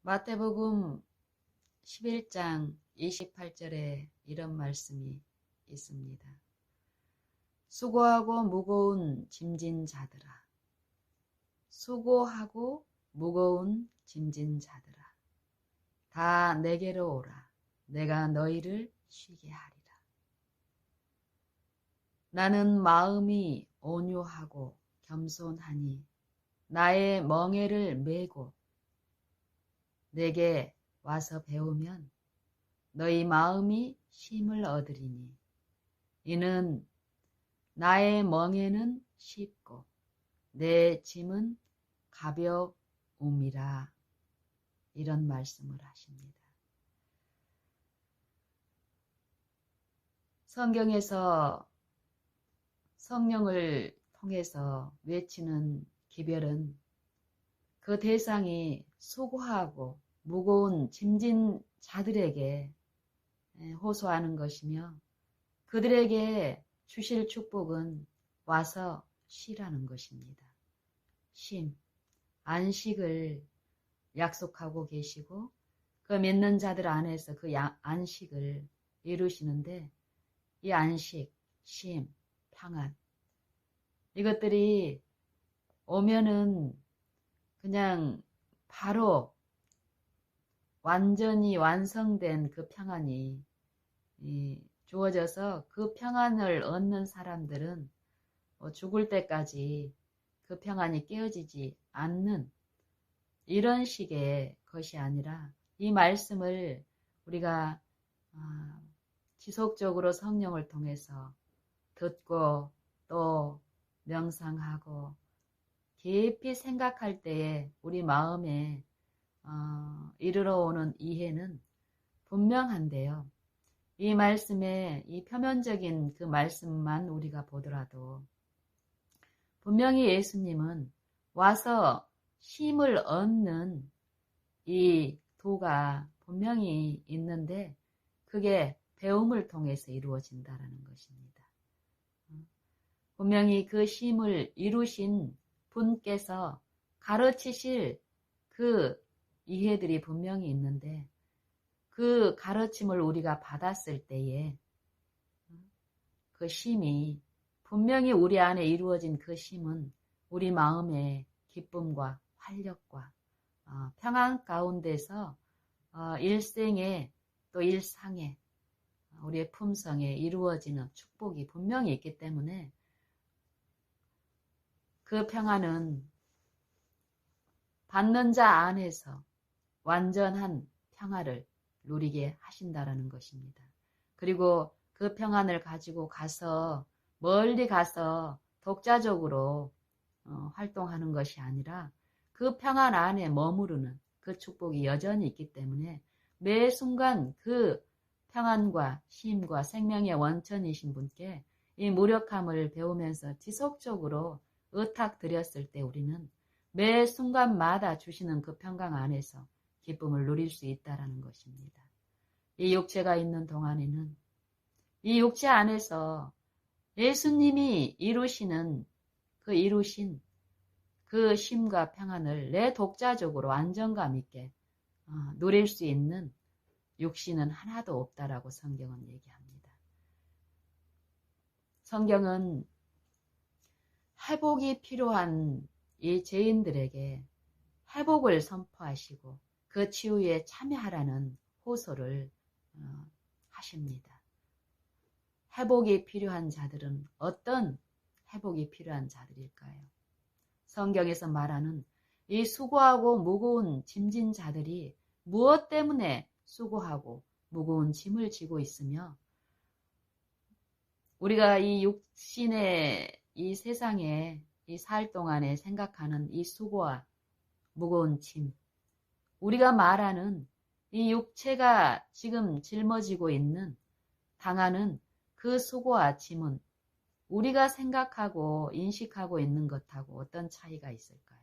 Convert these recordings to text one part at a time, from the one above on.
마태복음 11장 28절에 이런 말씀이 있습니다. 수고하고 무거운 짐진 자들아, 수고하고 무거운 짐진 자들아, 다 내게로 오라. 내가 너희를 쉬게 하리라. 나는 마음이 온유하고 겸손하니 나의 멍에를 메고 내게 와서 배우면 너희 마음이 쉼을 얻으리니 이는 나의 멍에는 쉽고 내 짐은 가벼움이라. 이런 말씀을 하십니다. 성경에서 성령을 통해서 외치는 기별은 그 대상이 수고하고 무거운 짐진 자들에게 호소하는 것이며 그들에게 주실 축복은 와서 쉬라는 것입니다. 쉼, 안식을 약속하고 계시고 그 믿는 자들 안에서 그 안식을 이루시는데 이 안식, 쉼, 평안 이것들이 오면은 그냥 바로 완전히 완성된 그 평안이 주어져서 그 평안을 얻는 사람들은 죽을 때까지 그 평안이 깨어지지 않는 이런 식의 것이 아니라 이 말씀을 우리가 지속적으로 성령을 통해서 듣고 또 명상하고 깊이 생각할 때에 우리 마음에 이르러 오는 이해는 분명한데요. 이 말씀의 이 표면적인 그 말씀만 우리가 보더라도 분명히 예수님은 와서 쉼을 얻는 이 도가 분명히 있는데 그게 배움을 통해서 이루어진다는 것입니다. 분명히 그 쉼을 이루신 분께서 가르치실 그 이해들이 분명히 있는데 그 가르침을 우리가 받았을 때에 그 쉼이 분명히 우리 안에 이루어진 그 쉼은 우리 마음의 기쁨과 활력과 평안 가운데서 일생에 또 일상에 우리의 품성에 이루어지는 축복이 분명히 있기 때문에 그 평안은 받는 자 안에서 완전한 평화를 누리게 하신다라는 것입니다. 그리고 그 평안을 가지고 가서 멀리 가서 독자적으로 활동하는 것이 아니라 그 평안 안에 머무르는 그 축복이 여전히 있기 때문에 매 순간 그 평안과 쉼과 생명의 원천이신 분께 이 무력함을 배우면서 지속적으로 의탁드렸을 때 우리는 매 순간마다 주시는 그 평강 안에서 기쁨을 누릴 수 있다는 것입니다. 이 육체가 있는 동안에는 이 육체 안에서 예수님이 이루신 그 쉼과 평안을 내 독자적으로 안정감 있게 누릴 수 있는 육신은 하나도 없다라고 성경은 얘기합니다. 성경은 회복이 필요한 이 죄인들에게 회복을 선포하시고 그 치유에 참여하라는 호소를 하십니다. 회복이 필요한 자들은 어떤 회복이 필요한 자들일까요? 성경에서 말하는 이 수고하고 무거운 짐진 자들이 무엇 때문에 수고하고 무거운 짐을 지고 있으며 우리가 이 육신의 이 세상에 이 살 동안에 생각하는 이 수고와 무거운 짐, 우리가 말하는 이 육체가 지금 짊어지고 있는 당하는 그 수고와 짐은 우리가 생각하고 인식하고 있는 것하고 어떤 차이가 있을까요?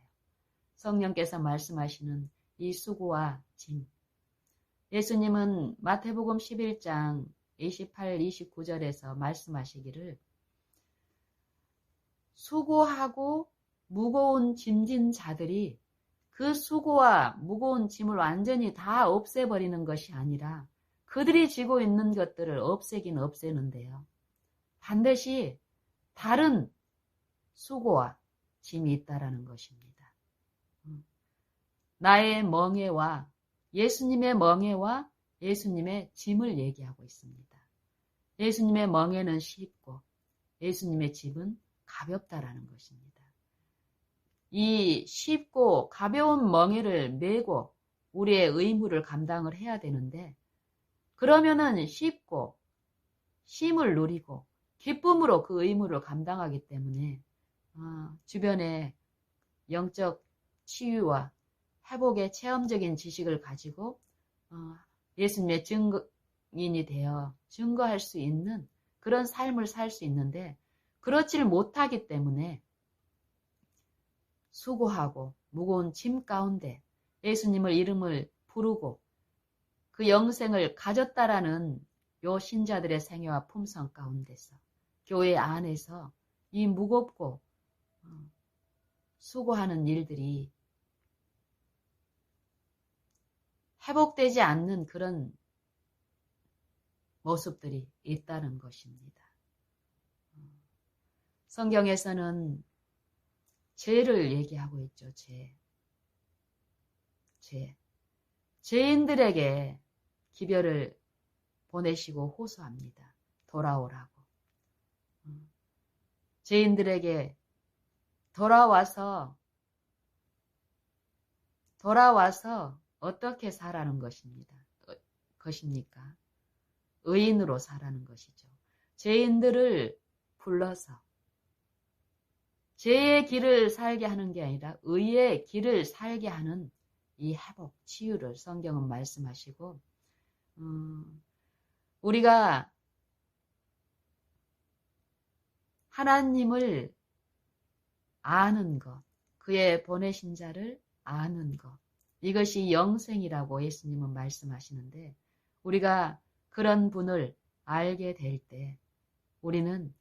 성령께서 말씀하시는 이 수고와 짐. 예수님은 마태복음 11장 28, 29절에서 말씀하시기를 수고하고 무거운 짐진 자들이 그 수고와 무거운 짐을 완전히 다 없애버리는 것이 아니라 그들이 지고 있는 것들을 없애긴 없애는데요. 반드시 다른 수고와 짐이 있다라는 것입니다. 나의 멍에와 예수님의 멍에와 예수님의 짐을 얘기하고 있습니다. 예수님의 멍에는 쉽고 예수님의 짐은 가볍다라는 것입니다. 이 쉽고 가벼운 멍에를 메고 우리의 의무를 감당을 해야 되는데, 그러면은 쉽고 쉼을 누리고 기쁨으로 그 의무를 감당하기 때문에 주변에 영적 치유와 회복의 체험적인 지식을 가지고 예수님의 증인이 되어 증거할 수 있는 그런 삶을 살 수 있는데, 그렇지를 못하기 때문에 수고하고 무거운 짐 가운데 예수님을 이름을 부르고 그 영생을 가졌다라는 요 신자들의 생애와 품성 가운데서 교회 안에서 이 무겁고 수고하는 일들이 회복되지 않는 그런 모습들이 있다는 것입니다. 성경에서는 죄를 얘기하고 있죠. 죄인들에게 기별을 보내시고 호소합니다. 돌아오라고. 죄인들에게 돌아와서 어떻게 살아는 것입니까? 의인으로 살아는 것이죠. 죄인들을 불러서 죄의 길을 살게 하는 게 아니라 의의 길을 살게 하는 이 회복, 치유를 성경은 말씀하시고, 우리가 하나님을 아는 것, 그의 보내신 자를 아는 것, 이것이 영생이라고 예수님은 말씀하시는데, 우리가 그런 분을 알게 될 때 우리는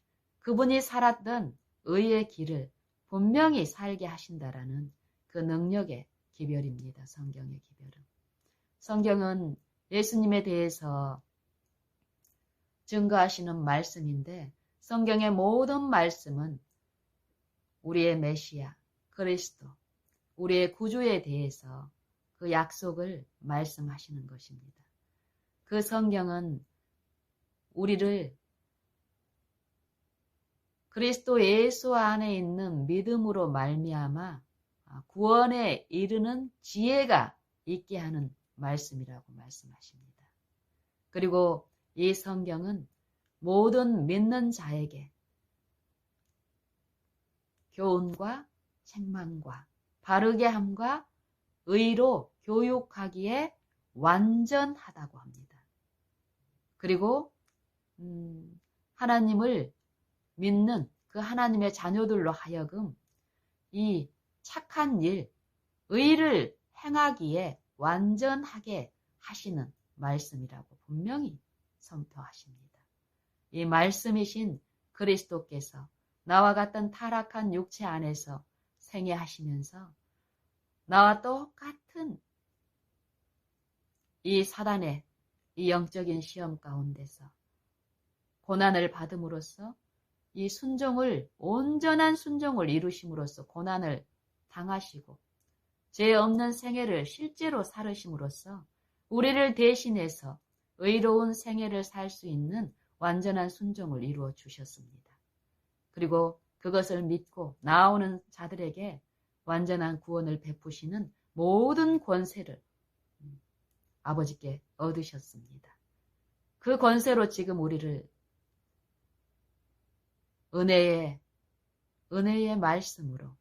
그분이 살았던 의의 길을 분명히 살게 하신다라는 그 능력의 기별입니다. 성경의 기별은. 성경은 예수님에 대해서 증거하시는 말씀인데, 성경의 모든 말씀은 우리의 메시아, 그리스도, 우리의 구주에 대해서 그 약속을 말씀하시는 것입니다. 그 성경은 우리를 그리스도 예수 안에 있는 믿음으로 말미암아 구원에 이르는 지혜가 있게 하는 말씀이라고 말씀하십니다. 그리고 이 성경은 모든 믿는 자에게 교훈과 책망과 바르게 함과 의로 교육하기에 완전하다고 합니다. 그리고 하나님을 믿는 그 하나님의 자녀들로 하여금 이 착한 일, 의를 행하기에 완전하게 하시는 말씀이라고 분명히 선포하십니다. 이 말씀이신 그리스도께서 나와 같은 타락한 육체 안에서 생애하시면서 나와 똑같은 이 사단의 이 영적인 시험 가운데서 고난을 받음으로써 이 온전한 순종을 이루심으로써 고난을 당하시고 죄 없는 생애를 실제로 살으심으로써 우리를 대신해서 의로운 생애를 살 수 있는 완전한 순종을 이루어 주셨습니다. 그리고 그것을 믿고 나아오는 자들에게 완전한 구원을 베푸시는 모든 권세를 아버지께 얻으셨습니다. 그 권세로 지금 우리를 은혜의 말씀으로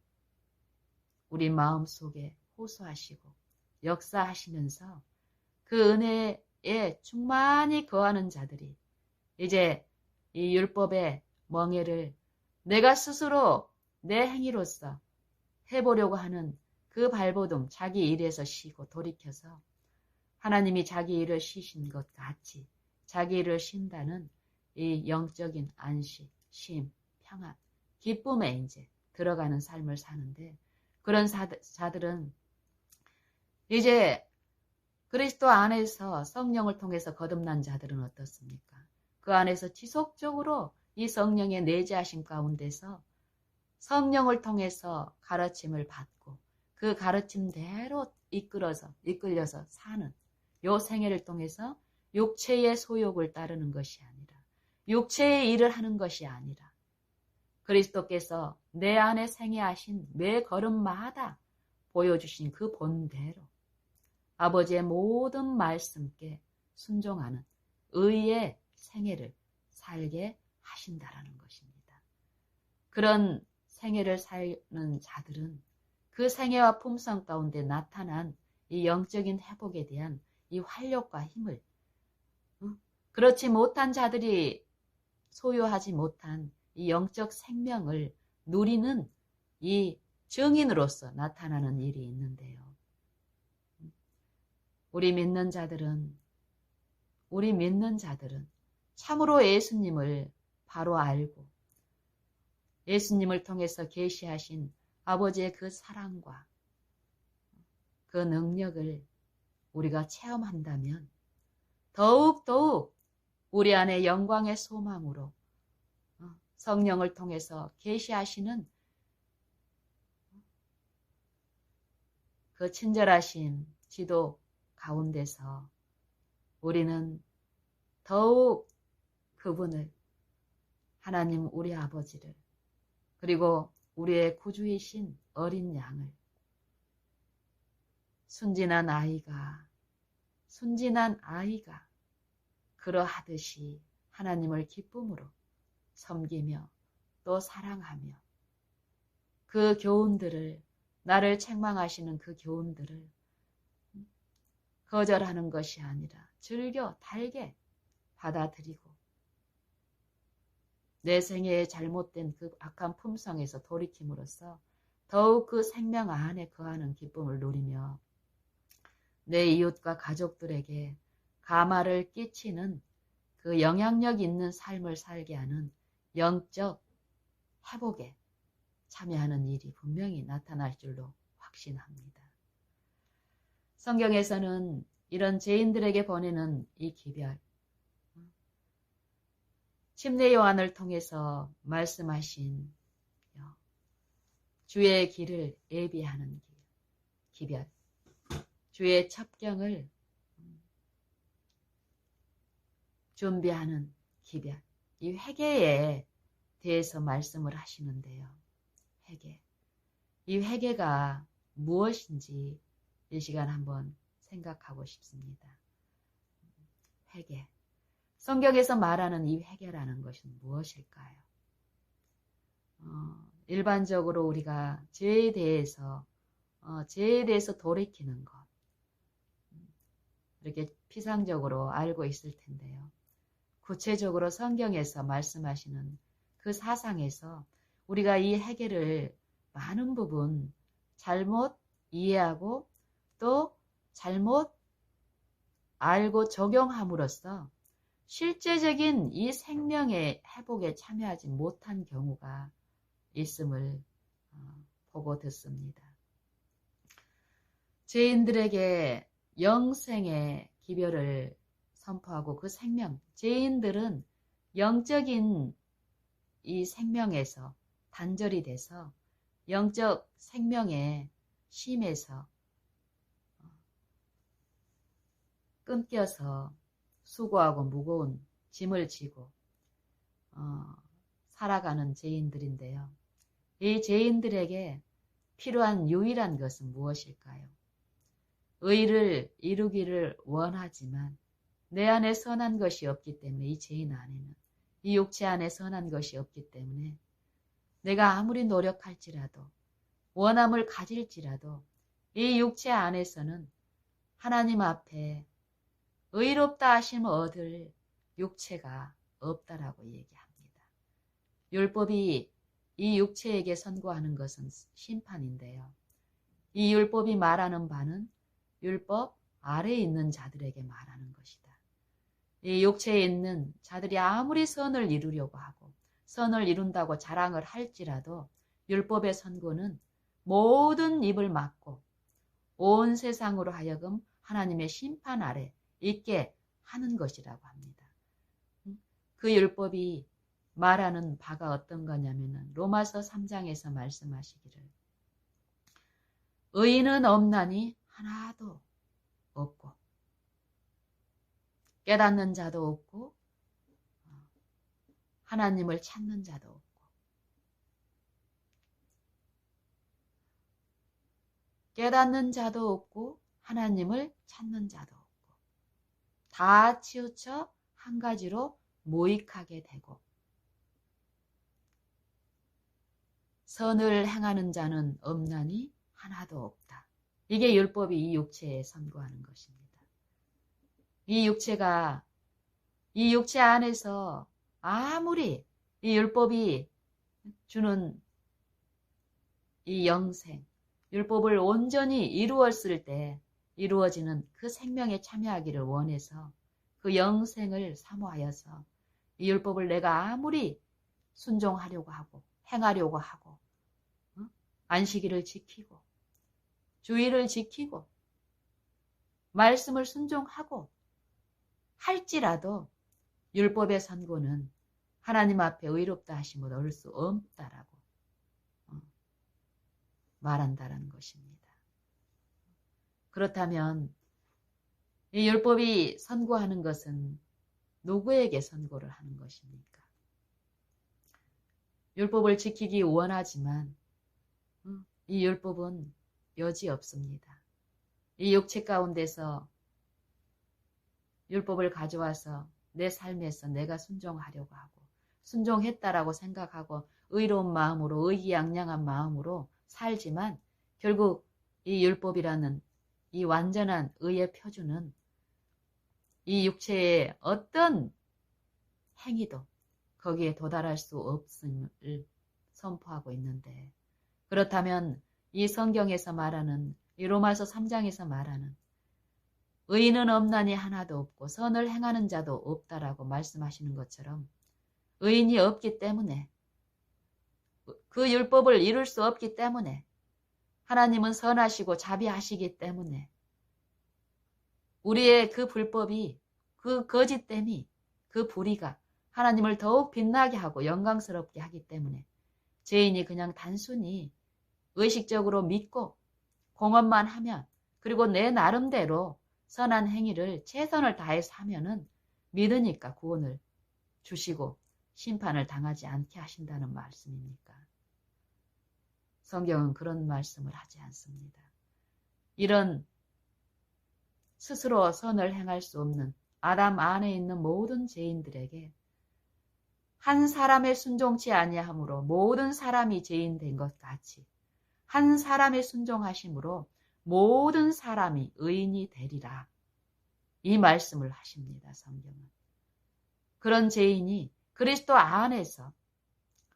우리 마음속에 호소하시고 역사하시면서 그 은혜에 충만히 거하는 자들이 이제 이 율법의 멍에를 내가 스스로 내 행위로서 해보려고 하는 그 발버둥, 자기 일에서 쉬고 돌이켜서 하나님이 자기 일을 쉬신 것 같이 자기 일을 쉰다는 이 영적인 안식, 쉼, 평안, 기쁨에 이제 들어가는 삶을 사는데, 그런 자들은 이제 그리스도 안에서 성령을 통해서 거듭난 자들은 어떻습니까? 그 안에서 지속적으로 이 성령의 내재하심 가운데서 성령을 통해서 가르침을 받고 그 가르침대로 이끌려서 사는 요 생애를 통해서 육체의 소욕을 따르는 것이 아니라 육체의 일을 하는 것이 아니라 그리스도께서 내 안에 생애하신 매 걸음마다 보여주신 그 본대로 아버지의 모든 말씀께 순종하는 의의 생애를 살게 하신다라는 것입니다. 그런 생애를 사는 자들은 그 생애와 품성 가운데 나타난 이 영적인 회복에 대한 이 활력과 힘을 그렇지 못한 자들이 소유하지 못한 이 영적 생명을 누리는 이 증인으로서 나타나는 일이 있는데요. 우리 믿는 자들은 참으로 예수님을 바로 알고 예수님을 통해서 계시하신 아버지의 그 사랑과 그 능력을 우리가 체험한다면 더욱더욱 우리 안에 영광의 소망으로 성령을 통해서 계시하시는 그 친절하신 지도 가운데서 우리는 더욱 그분을, 하나님 우리 아버지를, 그리고 우리의 구주이신 어린 양을 순진한 아이가 그러하듯이 하나님을 기쁨으로 섬기며 또 사랑하며 그 교훈들을, 나를 책망하시는 그 교훈들을 거절하는 것이 아니라 즐겨 달게 받아들이고 내 생애의 잘못된 그 악한 품성에서 돌이킴으로써 더욱 그 생명 안에 거하는 기쁨을 누리며 내 이웃과 가족들에게 가마를 끼치는 그 영향력 있는 삶을 살게 하는 영적 회복에 참여하는 일이 분명히 나타날 줄로 확신합니다. 성경에서는 이런 죄인들에게 보내는 이 기별, 침례 요한을 통해서 말씀하신 주의 길을 예비하는 기별, 주의 첩경을 준비하는 기별, 이 회개에 대해서 말씀을 하시는데요. 이 회개가 무엇인지 이 시간 한번 생각하고 싶습니다. 회개. 성경에서 말하는 이 회개라는 것은 무엇일까요? 일반적으로 우리가 죄에 대해서 돌이키는 것, 이렇게 피상적으로 알고 있을 텐데요. 구체적으로 성경에서 말씀하시는 그 사상에서 우리가 이 회개를 많은 부분 잘못 이해하고 또 잘못 알고 적용함으로써 실제적인 이 생명의 회복에 참여하지 못한 경우가 있음을 보고 듣습니다. 죄인들에게 영생의 기별을 선포하고 그 생명, 죄인들은 영적인 이 생명에서 단절이 돼서 영적 생명의 심에서 끊겨서 수고하고 무거운 짐을 지고 살아가는 죄인들인데요. 이 죄인들에게 필요한 유일한 것은 무엇일까요? 의를 이루기를 원하지만 내 안에 선한 것이 없기 때문에 이 죄인 안에는 이 육체 안에 선한 것이 없기 때문에 내가 아무리 노력할지라도 원함을 가질지라도 이 육체 안에서는 하나님 앞에 의롭다 하심을 얻을 육체가 없다라고 얘기합니다. 율법이 이 육체에게 선고하는 것은 심판인데요. 이 율법이 말하는 바는 율법 아래에 있는 자들에게 말하는 것이다. 이 육체에 있는 자들이 아무리 선을 이루려고 하고 선을 이룬다고 자랑을 할지라도 율법의 선고는 모든 입을 막고 온 세상으로 하여금 하나님의 심판 아래 있게 하는 것이라고 합니다. 그 율법이 말하는 바가 어떤 거냐면은 로마서 3장에서 말씀하시기를 의인은 없나니 하나도 없고 깨닫는 자도 없고 하나님을 찾는 자도 없고 깨닫는 자도 없고 하나님을 찾는 자도 없고 다 치우쳐 한 가지로 모익하게 되고 선을 행하는 자는 없나니 하나도 없다. 이게 율법이 이 육체에 선고하는 것입니다. 이 육체 안에서 아무리 이 율법이 주는 이 영생, 율법을 온전히 이루었을 때 이루어지는 그 생명에 참여하기를 원해서 그 영생을 사모하여서 이 율법을 내가 아무리 순종하려고 하고 행하려고 하고 안식일을 지키고 주의를 지키고 말씀을 순종하고 할지라도 율법의 선고는 하나님 앞에 의롭다 하심을 얻을 수 없다라고 말한다는 것입니다. 그렇다면 이 율법이 선고하는 것은 누구에게 선고를 하는 것입니까? 율법을 지키기 원하지만 이 율법은 여지없습니다. 이 육체 가운데서 율법을 가져와서 내 삶에서 내가 순종하려고 하고 순종했다라고 생각하고 의로운 마음으로 의기양양한 마음으로 살지만 결국 이 율법이라는 이 완전한 의의 표준은 이 육체의 어떤 행위도 거기에 도달할 수 없음을 선포하고 있는데 그렇다면 이 성경에서 말하는 이 로마서 3장에서 말하는 의인은 없나니 하나도 없고 선을 행하는 자도 없다라고 말씀하시는 것처럼 의인이 없기 때문에 그 율법을 이룰 수 없기 때문에 하나님은 선하시고 자비하시기 때문에 우리의 그 불법이 그 거짓됨이 그 불의가 하나님을 더욱 빛나게 하고 영광스럽게 하기 때문에 죄인이 그냥 단순히 의식적으로 믿고 공헌만 하면 그리고 내 나름대로 선한 행위를 최선을 다해서 하면은 믿으니까 구원을 주시고 심판을 당하지 않게 하신다는 말씀입니까? 성경은 그런 말씀을 하지 않습니다. 이런 스스로 선을 행할 수 없는 아담 안에 있는 모든 죄인들에게 한 사람의 순종치 아니함으로 모든 사람이 죄인 된 것 같이 한 사람의 순종하심으로 모든 사람이 의인이 되리라. 이 말씀을 하십니다. 성경은. 그런 죄인이 그리스도 안에서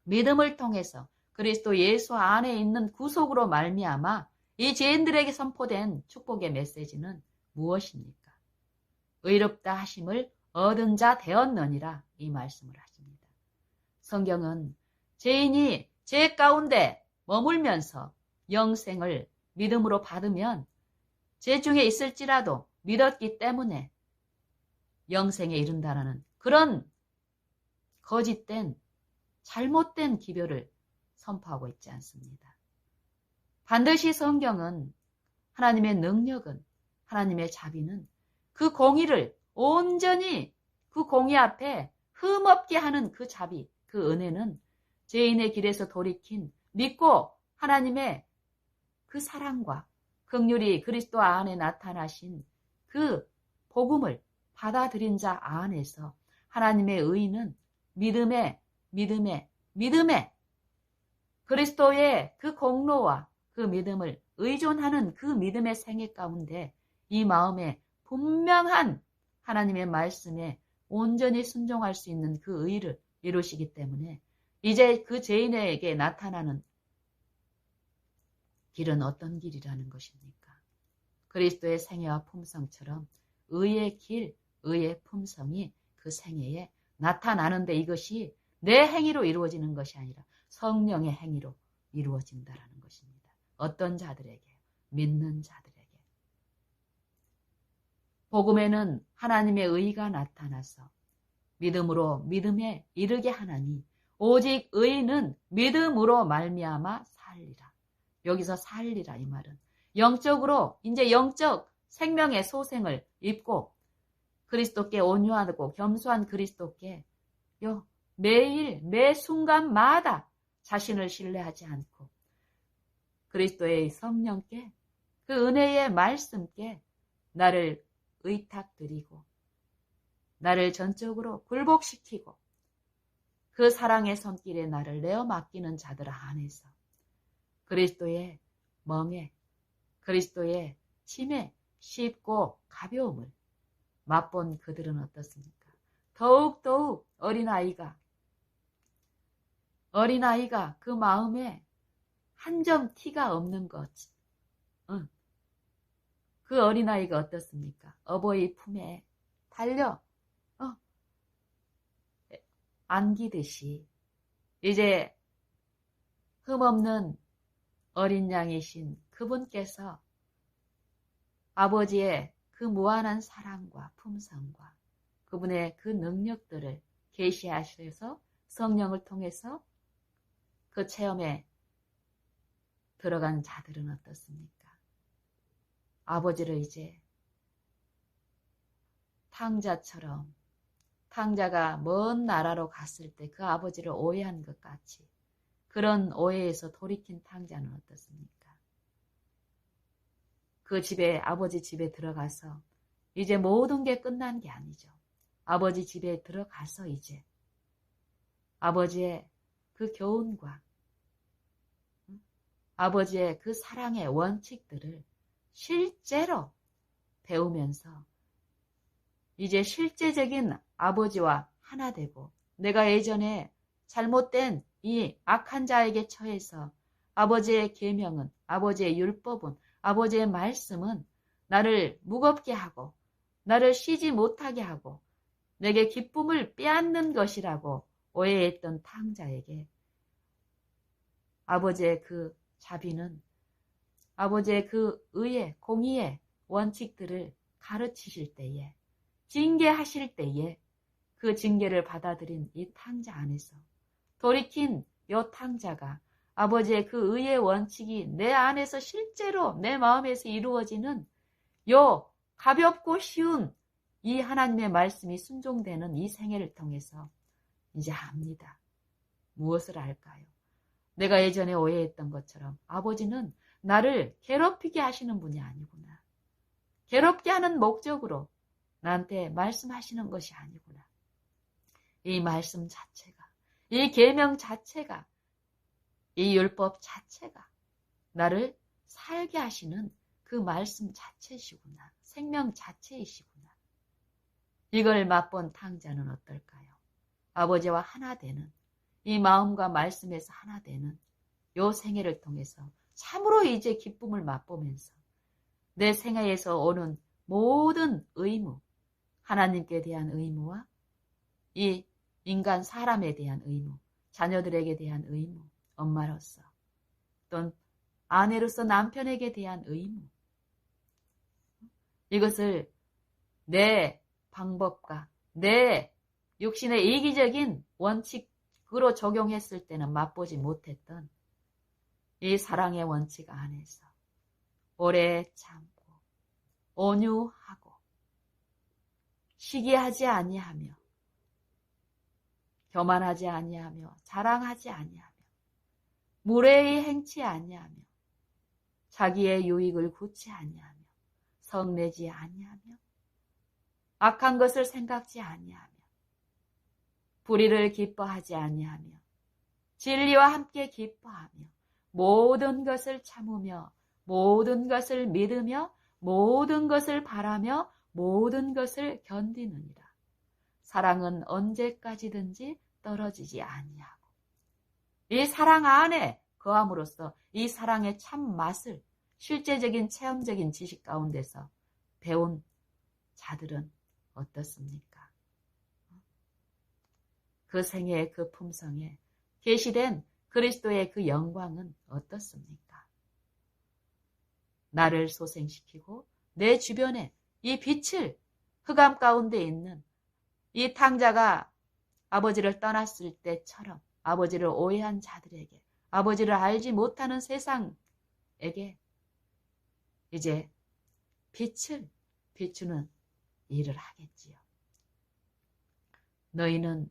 믿음을 통해서 그리스도 예수 안에 있는 구속으로 말미암아 이 죄인들에게 선포된 축복의 메시지는 무엇입니까? 의롭다 하심을 얻은 자 되었느니라 이 말씀을 하십니다. 성경은 죄인이 죄 가운데 머물면서 영생을 믿음으로 받으면 죄 중에 있을지라도 믿었기 때문에 영생에 이른다라는 그런 거짓된 잘못된 기별을 선포하고 있지 않습니다. 반드시 성경은 하나님의 능력은 하나님의 자비는 그 공의를 온전히 그 공의 앞에 흠없게 하는 그 자비, 그 은혜는 죄인의 길에서 돌이킨 믿고 하나님의 그 사랑과 긍휼이 그리스도 안에 나타나신 그 복음을 받아들인 자 안에서 하나님의 의는 믿음에 그리스도의 그 공로와 그 믿음을 의존하는 그 믿음의 생애 가운데 이 마음에 분명한 하나님의 말씀에 온전히 순종할 수 있는 그 의를 이루시기 때문에 이제 그 죄인에게 나타나는 길은 어떤 길이라는 것입니까? 그리스도의 생애와 품성처럼 의의 길, 의의 품성이 그 생애에 나타나는데 이것이 내 행위로 이루어지는 것이 아니라 성령의 행위로 이루어진다라는 것입니다. 어떤 자들에게? 믿는 자들에게. 복음에는 하나님의 의가 나타나서 믿음으로 믿음에 이르게 하나니 오직 의인은 믿음으로 말미암아 살리라. 여기서 살리라 이 말은 영적으로 이제 영적 생명의 소생을 입고 그리스도께 온유하고 겸손한 그리스도께 매일 매 순간마다 자신을 신뢰하지 않고 그리스도의 성령께 그 은혜의 말씀께 나를 의탁드리고 나를 전적으로 굴복시키고 그 사랑의 손길에 나를 내어 맡기는 자들 안에서 그리스도의 멍에 그리스도의 침에 쉽고 가벼움을 맛본 그들은 어떻습니까? 더욱더욱 어린아이가 그 마음에 한 점 티가 없는 것. 그 어린아이가 어떻습니까? 어버이 품에 달려 안기듯이 이제 흠없는 어린 양이신 그분께서 아버지의 그 무한한 사랑과 품성과 그분의 그 능력들을 계시하셔서 성령을 통해서 그 체험에 들어간 자들은 어떻습니까? 아버지를 이제 탕자처럼 탕자가 먼 나라로 갔을 때 그 아버지를 오해한 것 같이 그런 오해에서 돌이킨 탕자는 어떻습니까? 그 집에 아버지 집에 들어가서 이제 모든 게 끝난 게 아니죠. 아버지 집에 들어가서 이제 아버지의 그 교훈과 아버지의 그 사랑의 원칙들을 실제로 배우면서 이제 실제적인 아버지와 하나 되고 내가 예전에 잘못된 이 악한 자에게 처해서 아버지의 계명은 아버지의 율법은 아버지의 말씀은 나를 무겁게 하고 나를 쉬지 못하게 하고 내게 기쁨을 빼앗는 것이라고 오해했던 탕자에게 아버지의 그 자비는 아버지의 그 의의 공의의 원칙들을 가르치실 때에 징계하실 때에 그 징계를 받아들인 이 탕자 안에서 돌이킨 이 탕자가 아버지의 그 의의 원칙이 내 안에서 실제로 내 마음에서 이루어지는 요 가볍고 쉬운 이 하나님의 말씀이 순종되는 이 생애를 통해서 이제 압니다. 무엇을 알까요? 내가 예전에 오해했던 것처럼 아버지는 나를 괴롭히게 하시는 분이 아니구나. 괴롭게 하는 목적으로 나한테 말씀하시는 것이 아니구나. 이 말씀 자체가, 이 계명 자체가, 이 율법 자체가 나를 살게 하시는 그 말씀 자체시구나. 생명 자체이시구나. 이걸 맛본 탕자는 어떨까요? 아버지와 하나 되는, 이 마음과 말씀에서 하나 되는 요 생애를 통해서 참으로 이제 기쁨을 맛보면서 내 생애에서 오는 모든 의무, 하나님께 대한 의무와 이 인간 사람에 대한 의무, 자녀들에게 대한 의무, 엄마로서 또는 아내로서 남편에게 대한 의무, 이것을 내 방법과 내 육신의 이기적인 원칙으로 적용했을 때는 맛보지 못했던 이 사랑의 원칙 안에서 오래 참고 온유하고 시기하지 아니하며 교만하지 아니하며 자랑하지 아니하며 무례히 행치 아니하며 자기의 유익을 구치 아니하며 성내지 아니하며 악한 것을 생각지 아니하며 불의를 기뻐하지 아니하며 진리와 함께 기뻐하며 모든 것을 참으며 모든 것을 믿으며 모든 것을 바라며 모든 것을 견디느니라. 사랑은 언제까지든지 떨어지지 아니하고 이 사랑 안에 거함으로써 이 사랑의 참 맛을 실제적인 체험적인 지식 가운데서 배운 자들은 어떻습니까? 그 생애의 그 품성에 계시된 그리스도의 그 영광은 어떻습니까? 나를 소생시키고 내 주변에 이 빛을 흑암 가운데 있는 이 탕자가 아버지를 떠났을 때처럼 아버지를 오해한 자들에게, 아버지를 알지 못하는 세상에게 이제 빛을 비추는 일을 하겠지요. 너희는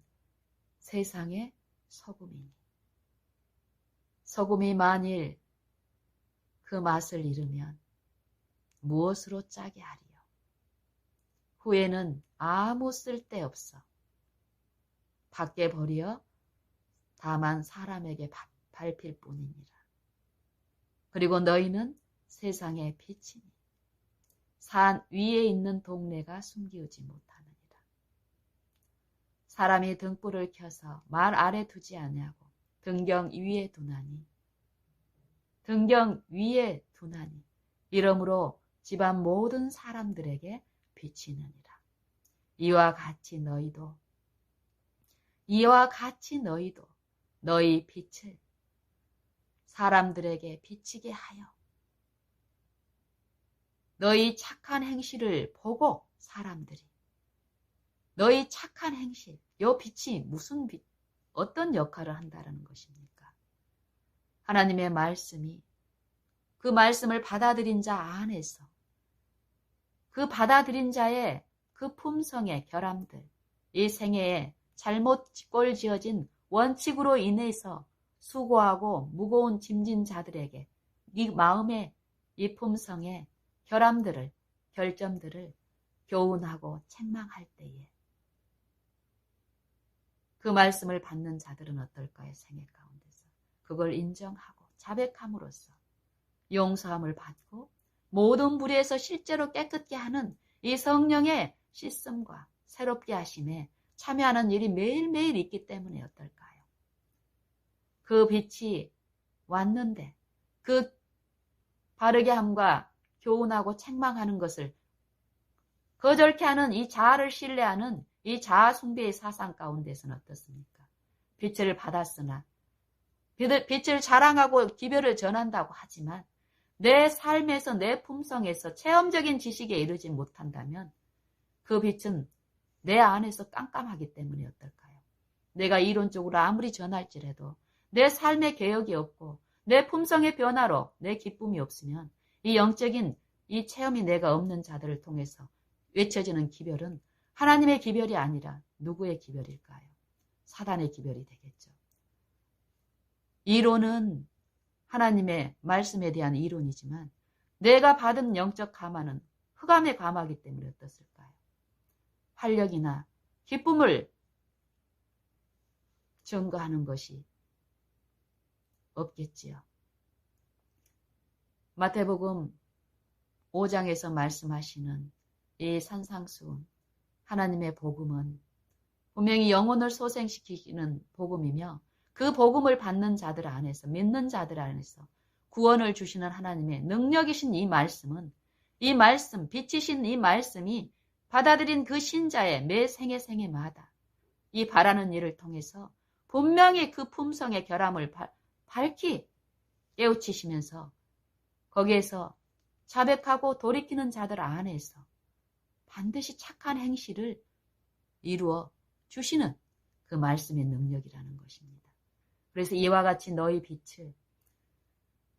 세상의 소금이니 소금이 만일 그 맛을 잃으면 무엇으로 짜게 하리요? 후에는 아무 쓸데없어 밖에 버려 다만 사람에게 밟힐 뿐이니라. 그리고 너희는 세상의 빛이니 산 위에 있는 동네가 숨기우지 못하느니라. 사람이 등불을 켜서 말 아래 두지 아니하고 등경 위에 두나니 이러므로 집안 모든 사람들에게 비치느니라. 이와 같이 너희도 너희 빛을 사람들에게 비치게 하여 너희 착한 행실을 보고 사람들이 너희 착한 행실, 요 빛이 무슨 빛, 어떤 역할을 한다는 것입니까? 하나님의 말씀이 그 말씀을 받아들인 자 안에서 그 받아들인 자의 그 품성의 결함들, 이 생애에 잘못 꼴지어진 원칙으로 인해서 수고하고 무거운 짐진 자들에게 이 마음의 이 품성의 결함들을, 결점들을 교훈하고 책망할 때에 그 말씀을 받는 자들은 어떨까요? 생애 가운데서 그걸 인정하고 자백함으로써 용서함을 받고 모든 불의에서 실제로 깨끗게 하는 이 성령의 씻음과 새롭게 하심에 참여하는 일이 매일매일 있기 때문에 어떨까요? 그 빛이 왔는데 그 바르게 함과 교훈하고 책망하는 것을 거절케 하는 이 자아를 신뢰하는 이 자아 숭배의 사상 가운데서는 어떻습니까? 빛을 받았으나 빛을 자랑하고 기별을 전한다고 하지만 내 삶에서 내 품성에서 체험적인 지식에 이르지 못한다면 그 빛은 내 안에서 깜깜하기 때문에 어떨까요? 내가 이론적으로 아무리 전할지라도 내 삶의 개혁이 없고 내 품성의 변화로 내 기쁨이 없으면 이 영적인 이 체험이 내가 없는 자들을 통해서 외쳐지는 기별은 하나님의 기별이 아니라 누구의 기별일까요? 사단의 기별이 되겠죠. 이론은 하나님의 말씀에 대한 이론이지만 내가 받은 영적 감화는 흑암의 감화이기 때문에 어떻을까요? 활력이나 기쁨을 증거하는 것이 없겠지요. 마태복음 5장에서 말씀하시는 이 산상수훈, 하나님의 복음은 분명히 영혼을 소생시키는 복음이며 그 복음을 받는 자들 안에서, 믿는 자들 안에서 구원을 주시는 하나님의 능력이신 이 말씀은, 이 말씀, 빛이신 이 말씀이 받아들인 그 신자의 매 생애마다 이 바라는 일을 통해서 분명히 그 품성의 결함을 밝히 깨우치시면서 거기에서 자백하고 돌이키는 자들 안에서 반드시 착한 행실을 이루어 주시는 그 말씀의 능력이라는 것입니다. 그래서 이와 같이 너희 빛을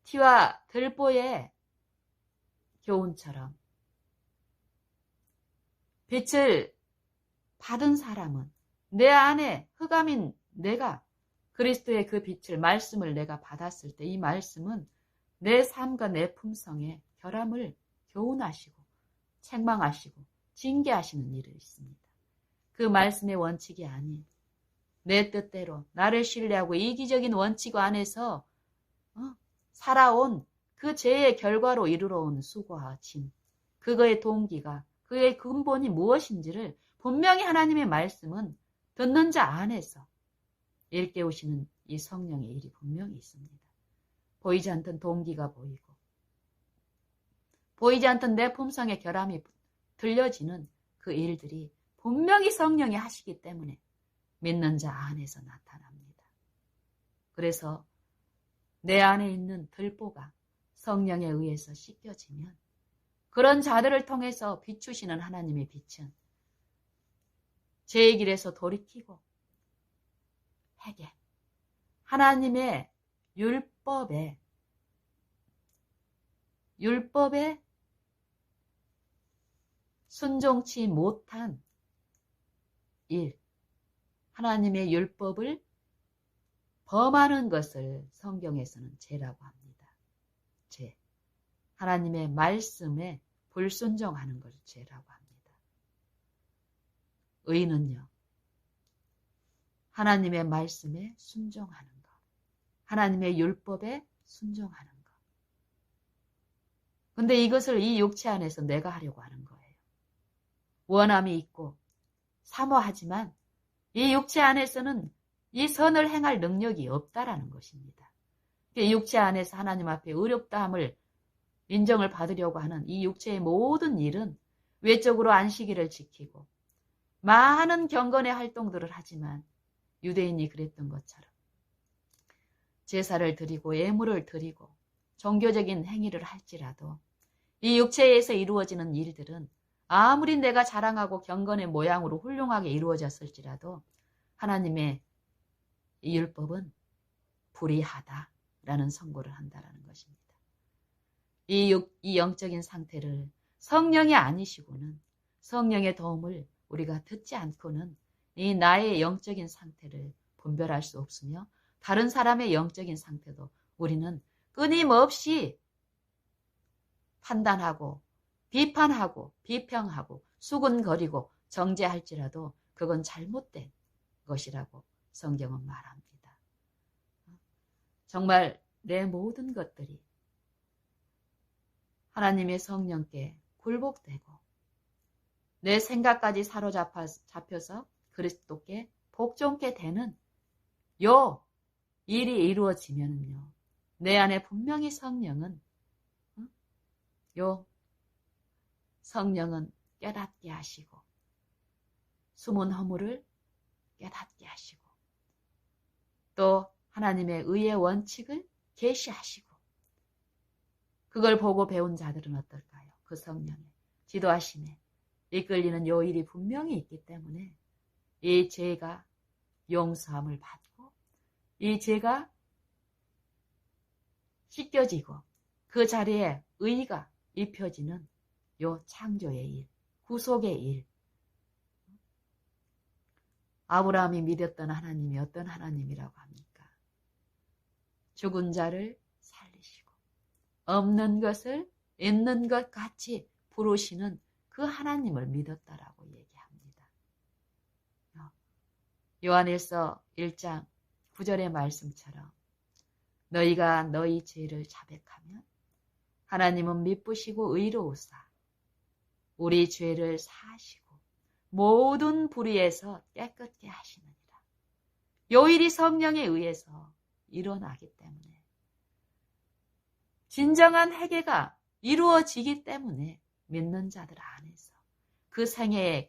티와 들보의 교훈처럼 빛을 받은 사람은 내 안에 흑암인 내가 그리스도의 그 빛을, 말씀을 내가 받았을 때 이 말씀은 내 삶과 내 품성의 결함을 교훈하시고 책망하시고 징계하시는 일이 있습니다. 그 말씀의 원칙이 아닌 내 뜻대로 나를 신뢰하고 이기적인 원칙 안에서 살아온 그 죄의 결과로 이르러온 수고와 짐, 그거의 동기가, 그의 근본이 무엇인지를 분명히 하나님의 말씀은 듣는 자 안에서 일깨우시는 이 성령의 일이 분명히 있습니다. 보이지 않던 동기가 보이고 보이지 않던 내 품성의 결함이 들려지는 그 일들이 분명히 성령이 하시기 때문에 믿는 자 안에서 나타납니다. 그래서 내 안에 있는 들보가 성령에 의해서 씻겨지면 그런 자들을 통해서 비추시는 하나님의 빛은 죄의 길에서 돌이키고 회개, 하나님의 율법에 순종치 못한 일, 하나님의 율법을 범하는 것을 성경에서는 죄라고 합니다. 죄. 하나님의 말씀에 불순종하는 것을 죄라고 합니다. 의는요, 하나님의 말씀에 순종하는 것, 하나님의 율법에 순종하는 것. 근데 이것을 이 육체 안에서 내가 하려고 하는 거예요. 원함이 있고 사모하지만 이 육체 안에서는 이 선을 행할 능력이 없다라는 것입니다. 이 육체 안에서 하나님 앞에 의롭다함을 인정을 받으려고 하는 이 육체의 모든 일은 외적으로 안식일을 지키고 많은 경건의 활동들을 하지만 유대인이 그랬던 것처럼 제사를 드리고 예물을 드리고 종교적인 행위를 할지라도 이 육체에서 이루어지는 일들은 아무리 내가 자랑하고 경건의 모양으로 훌륭하게 이루어졌을지라도 하나님의 이 율법은 불의하다라는 선고를 한다라는 것입니다. 이 영적인 상태를 성령이 아니시고는 성령의 도움을 우리가 듣지 않고는 이 나의 영적인 상태를 분별할 수 없으며 다른 사람의 영적인 상태도 우리는 끊임없이 판단하고 비판하고 비평하고 수군거리고 정죄할지라도 그건 잘못된 것이라고 성경은 말합니다. 정말 내 모든 것들이 하나님의 성령께 굴복되고 내 생각까지 사로잡혀서 그리스도께 복종케 되는 요 일이 이루어지면요, 내 안에 분명히 성령은 깨닫게 하시고 숨은 허물을 깨닫게 하시고 또 하나님의 의의 원칙을 계시하시고 그걸 보고 배운 자들은 어떨까요? 그 성령의 지도하심에 이끌리는 요 일이 분명히 있기 때문에 이 죄가 용서함을 받고 이 죄가 씻겨지고 그 자리에 의가 입혀지는 요 창조의 일, 구속의 일. 아브라함이 믿었던 하나님이 어떤 하나님이라고 합니까? 죽은 자를 살리시고 없는 것을 있는 것 같이 부르시는 그 하나님을 믿었다라고 얘기합니다. 요한일서 1장 9절의 말씀처럼 너희가 너희 죄를 자백하면 하나님은 미쁘시고 의로우사 우리 죄를 사하시고 모든 불의에서 깨끗게 하시느니라. 요 일이 성령에 의해서 일어나기 때문에 진정한 회개가 이루어지기 때문에 믿는 자들 안에서 그 생애에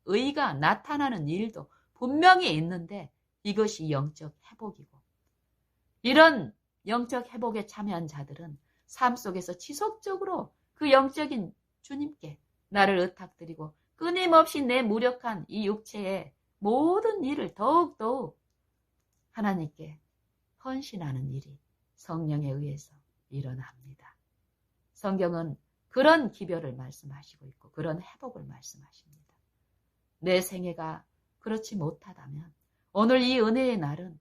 의가 나타나는 일도 분명히 있는데 이것이 영적 회복이고 이런 영적 회복에 참여한 자들은 삶 속에서 지속적으로 그 영적인 주님께 나를 의탁드리고 끊임없이 내 무력한 이 육체의 모든 일을 더욱더욱 하나님께 헌신하는 일이 성령에 의해서 일어납니다. 성경은 그런 기별을 말씀하시고 있고 그런 회복을 말씀하십니다. 내 생애가 그렇지 못하다면 오늘 이 은혜의 날은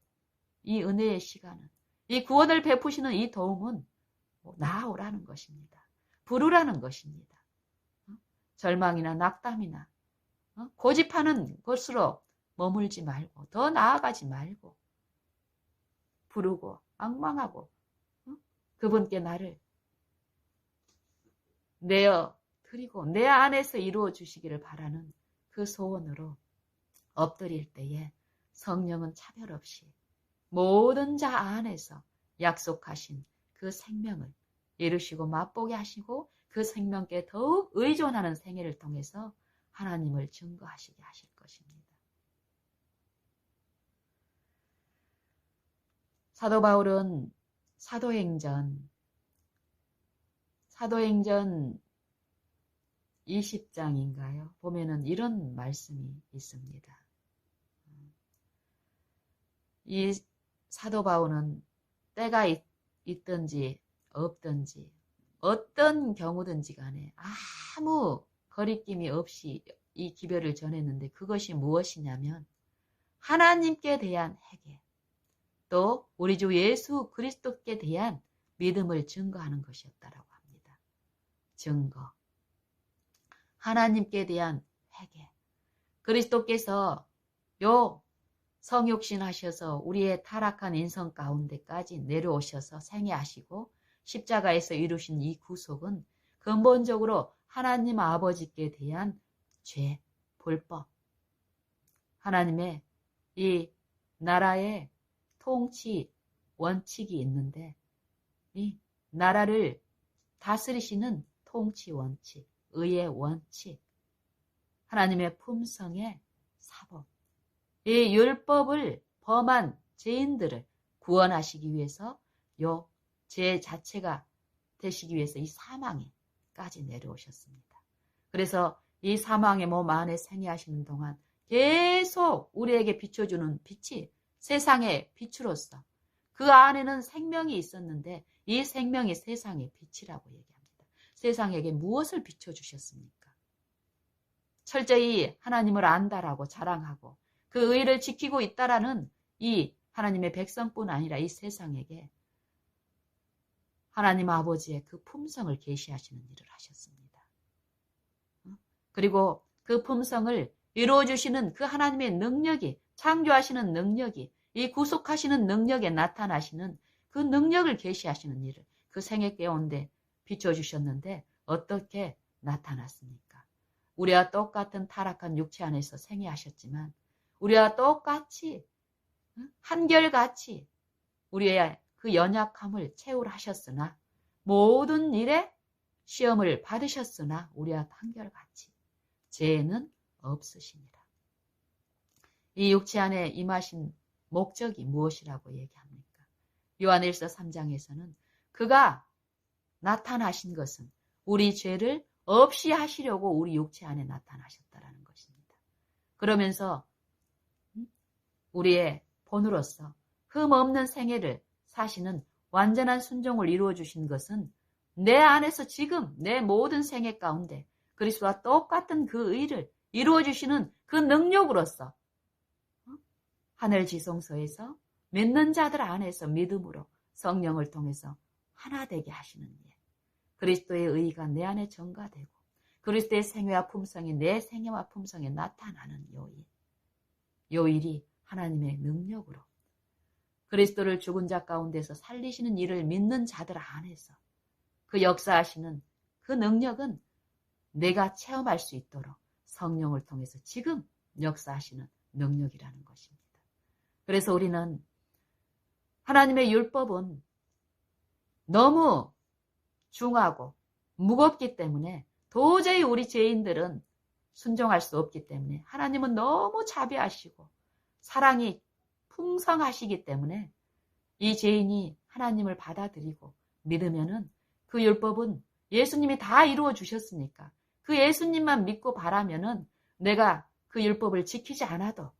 이 은혜의 시간은 이 구원을 베푸시는 이 도움은 나아오라는 것입니다. 부르라는 것입니다. 절망이나 낙담이나 고집하는 것으로 머물지 말고 더 나아가지 말고 부르고 앙망하고 그분께 나를 내어 드리고 내 안에서 이루어 주시기를 바라는 그 소원으로 엎드릴 때에 성령은 차별 없이 모든 자 안에서 약속하신 그 생명을 이루시고 맛보게 하시고 그 생명께 더욱 의존하는 생애를 통해서 하나님을 증거하시게 하실 것입니다. 사도 바울은 사도행전 20장인가요? 보면은 이런 말씀이 있습니다. 이 사도 바울은 때가 있든지 없든지 어떤 경우든지 간에 아무 거리낌이 없이 이 기별을 전했는데 그것이 무엇이냐면 하나님께 대한 회개, 또 우리 주 예수 그리스도께 대한 믿음을 증거하는 것이었다라고 합니다. 증거. 하나님께 대한 회개. 그리스도께서 요 성육신 하셔서 우리의 타락한 인성 가운데까지 내려오셔서 생애하시고 십자가에서 이루신 이 구속은 근본적으로 하나님 아버지께 대한 죄, 불법, 하나님의 이 나라의 통치 원칙이 있는데 이 나라를 다스리시는 통치 원칙, 의의 원칙, 하나님의 품성의 사법, 이 율법을 범한 죄인들을 구원하시기 위해서 요 죄 자체가 되시기 위해서 이 사망에까지 내려오셨습니다. 그래서 이 사망의 몸 안에 생애하시는 동안 계속 우리에게 비춰주는 빛이 세상의 빛으로서 그 안에는 생명이 있었는데 이 생명이 세상의 빛이라고 얘기합니다. 세상에게 무엇을 비춰주셨습니까? 철저히 하나님을 안다라고 자랑하고 그 의를 지키고 있다라는 이 하나님의 백성뿐 아니라 이 세상에게 하나님 아버지의 그 품성을 계시하시는 일을 하셨습니다. 그리고 그 품성을 이루어주시는 그 하나님의 능력이, 창조하시는 능력이, 이 구속하시는 능력에 나타나시는 그 능력을 계시하시는 일을 그 생애 가운데 비춰주셨는데 어떻게 나타났습니까? 우리와 똑같은 타락한 육체 안에서 생애하셨지만 우리와 똑같이 한결같이 우리의 그 연약함을 채우려 하셨으나 모든 일에 시험을 받으셨으나 우리와 한결같이 죄는 없으시니라. 이 육체 안에 임하신 목적이 무엇이라고 얘기합니까? 요한일서 3장에서는 그가 나타나신 것은 우리 죄를 없이 하시려고 우리 육체 안에 나타나셨다라는 것입니다. 그러면서 우리의 본으로서 흠 없는 생애를 사시는 완전한 순종을 이루어 주신 것은 내 안에서 지금 내 모든 생애 가운데 그리스도와 똑같은 그 의를 이루어 주시는 그 능력으로서 하늘 지성소에서 믿는 자들 안에서 믿음으로 성령을 통해서 하나 되게 하시는 일. 그리스도의 의가 내 안에 전가되고 그리스도의 생애와 품성이 내 생애와 품성에 나타나는 요 일. 요 일이 하나님의 능력으로 그리스도를 죽은 자 가운데서 살리시는 일을 믿는 자들 안에서 그 역사하시는 그 능력은 내가 체험할 수 있도록 성령을 통해서 지금 역사하시는 능력이라는 것입니다. 그래서 우리는 하나님의 율법은 너무 중하고 무겁기 때문에 도저히 우리 죄인들은 순종할 수 없기 때문에 하나님은 너무 자비하시고 사랑이 풍성하시기 때문에 이 죄인이 하나님을 받아들이고 믿으면은 그 율법은 예수님이 다 이루어 주셨으니까 그 예수님만 믿고 바라면은 내가 그 율법을 지키지 않아도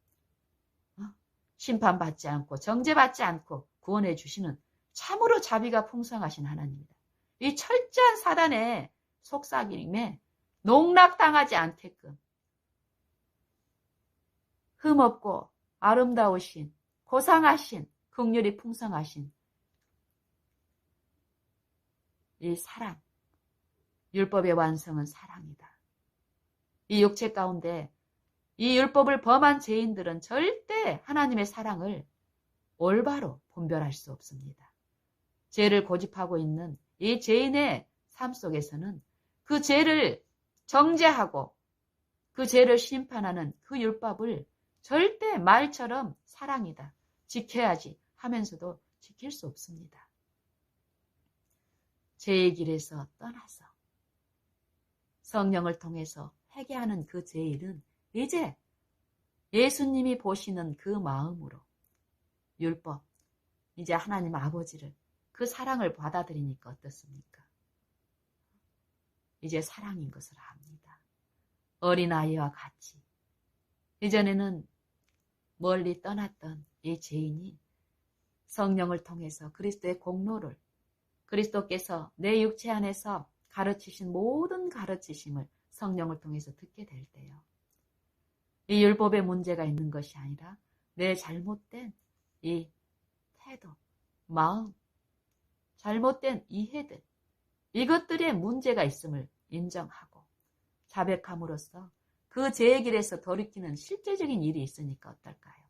심판받지 않고 정죄받지 않고 구원해 주시는 참으로 자비가 풍성하신 하나님이다. 이 철저한 사단의 속삭임에 농락당하지 않게끔 흠없고 아름다우신 고상하신 긍휼이 풍성하신 이 사랑, 율법의 완성은 사랑이다. 이 육체 가운데 이 율법을 범한 죄인들은 절대 하나님의 사랑을 올바로 분별할 수 없습니다. 죄를 고집하고 있는 이 죄인의 삶 속에서는 그 죄를 정죄하고 그 죄를 심판하는 그 율법을 절대 말처럼 사랑이다. 지켜야지 하면서도 지킬 수 없습니다. 죄의 길에서 떠나서 성령을 통해서 회개하는 그 죄인은 이제 예수님이 보시는 그 마음으로 율법, 이제 하나님 아버지를 그 사랑을 받아들이니까 어떻습니까? 이제 사랑인 것을 압니다. 어린아이와 같이 이전에는 멀리 떠났던 이 죄인이 성령을 통해서 그리스도의 공로를 그리스도께서 내 육체 안에서 가르치신 모든 가르치심을 성령을 통해서 듣게 될 때요. 이 율법에 문제가 있는 것이 아니라 내 잘못된 이 태도, 마음, 잘못된 이해들 이것들에 문제가 있음을 인정하고 자백함으로써 그 죄의 길에서 돌이키는 실제적인 일이 있으니까 어떨까요?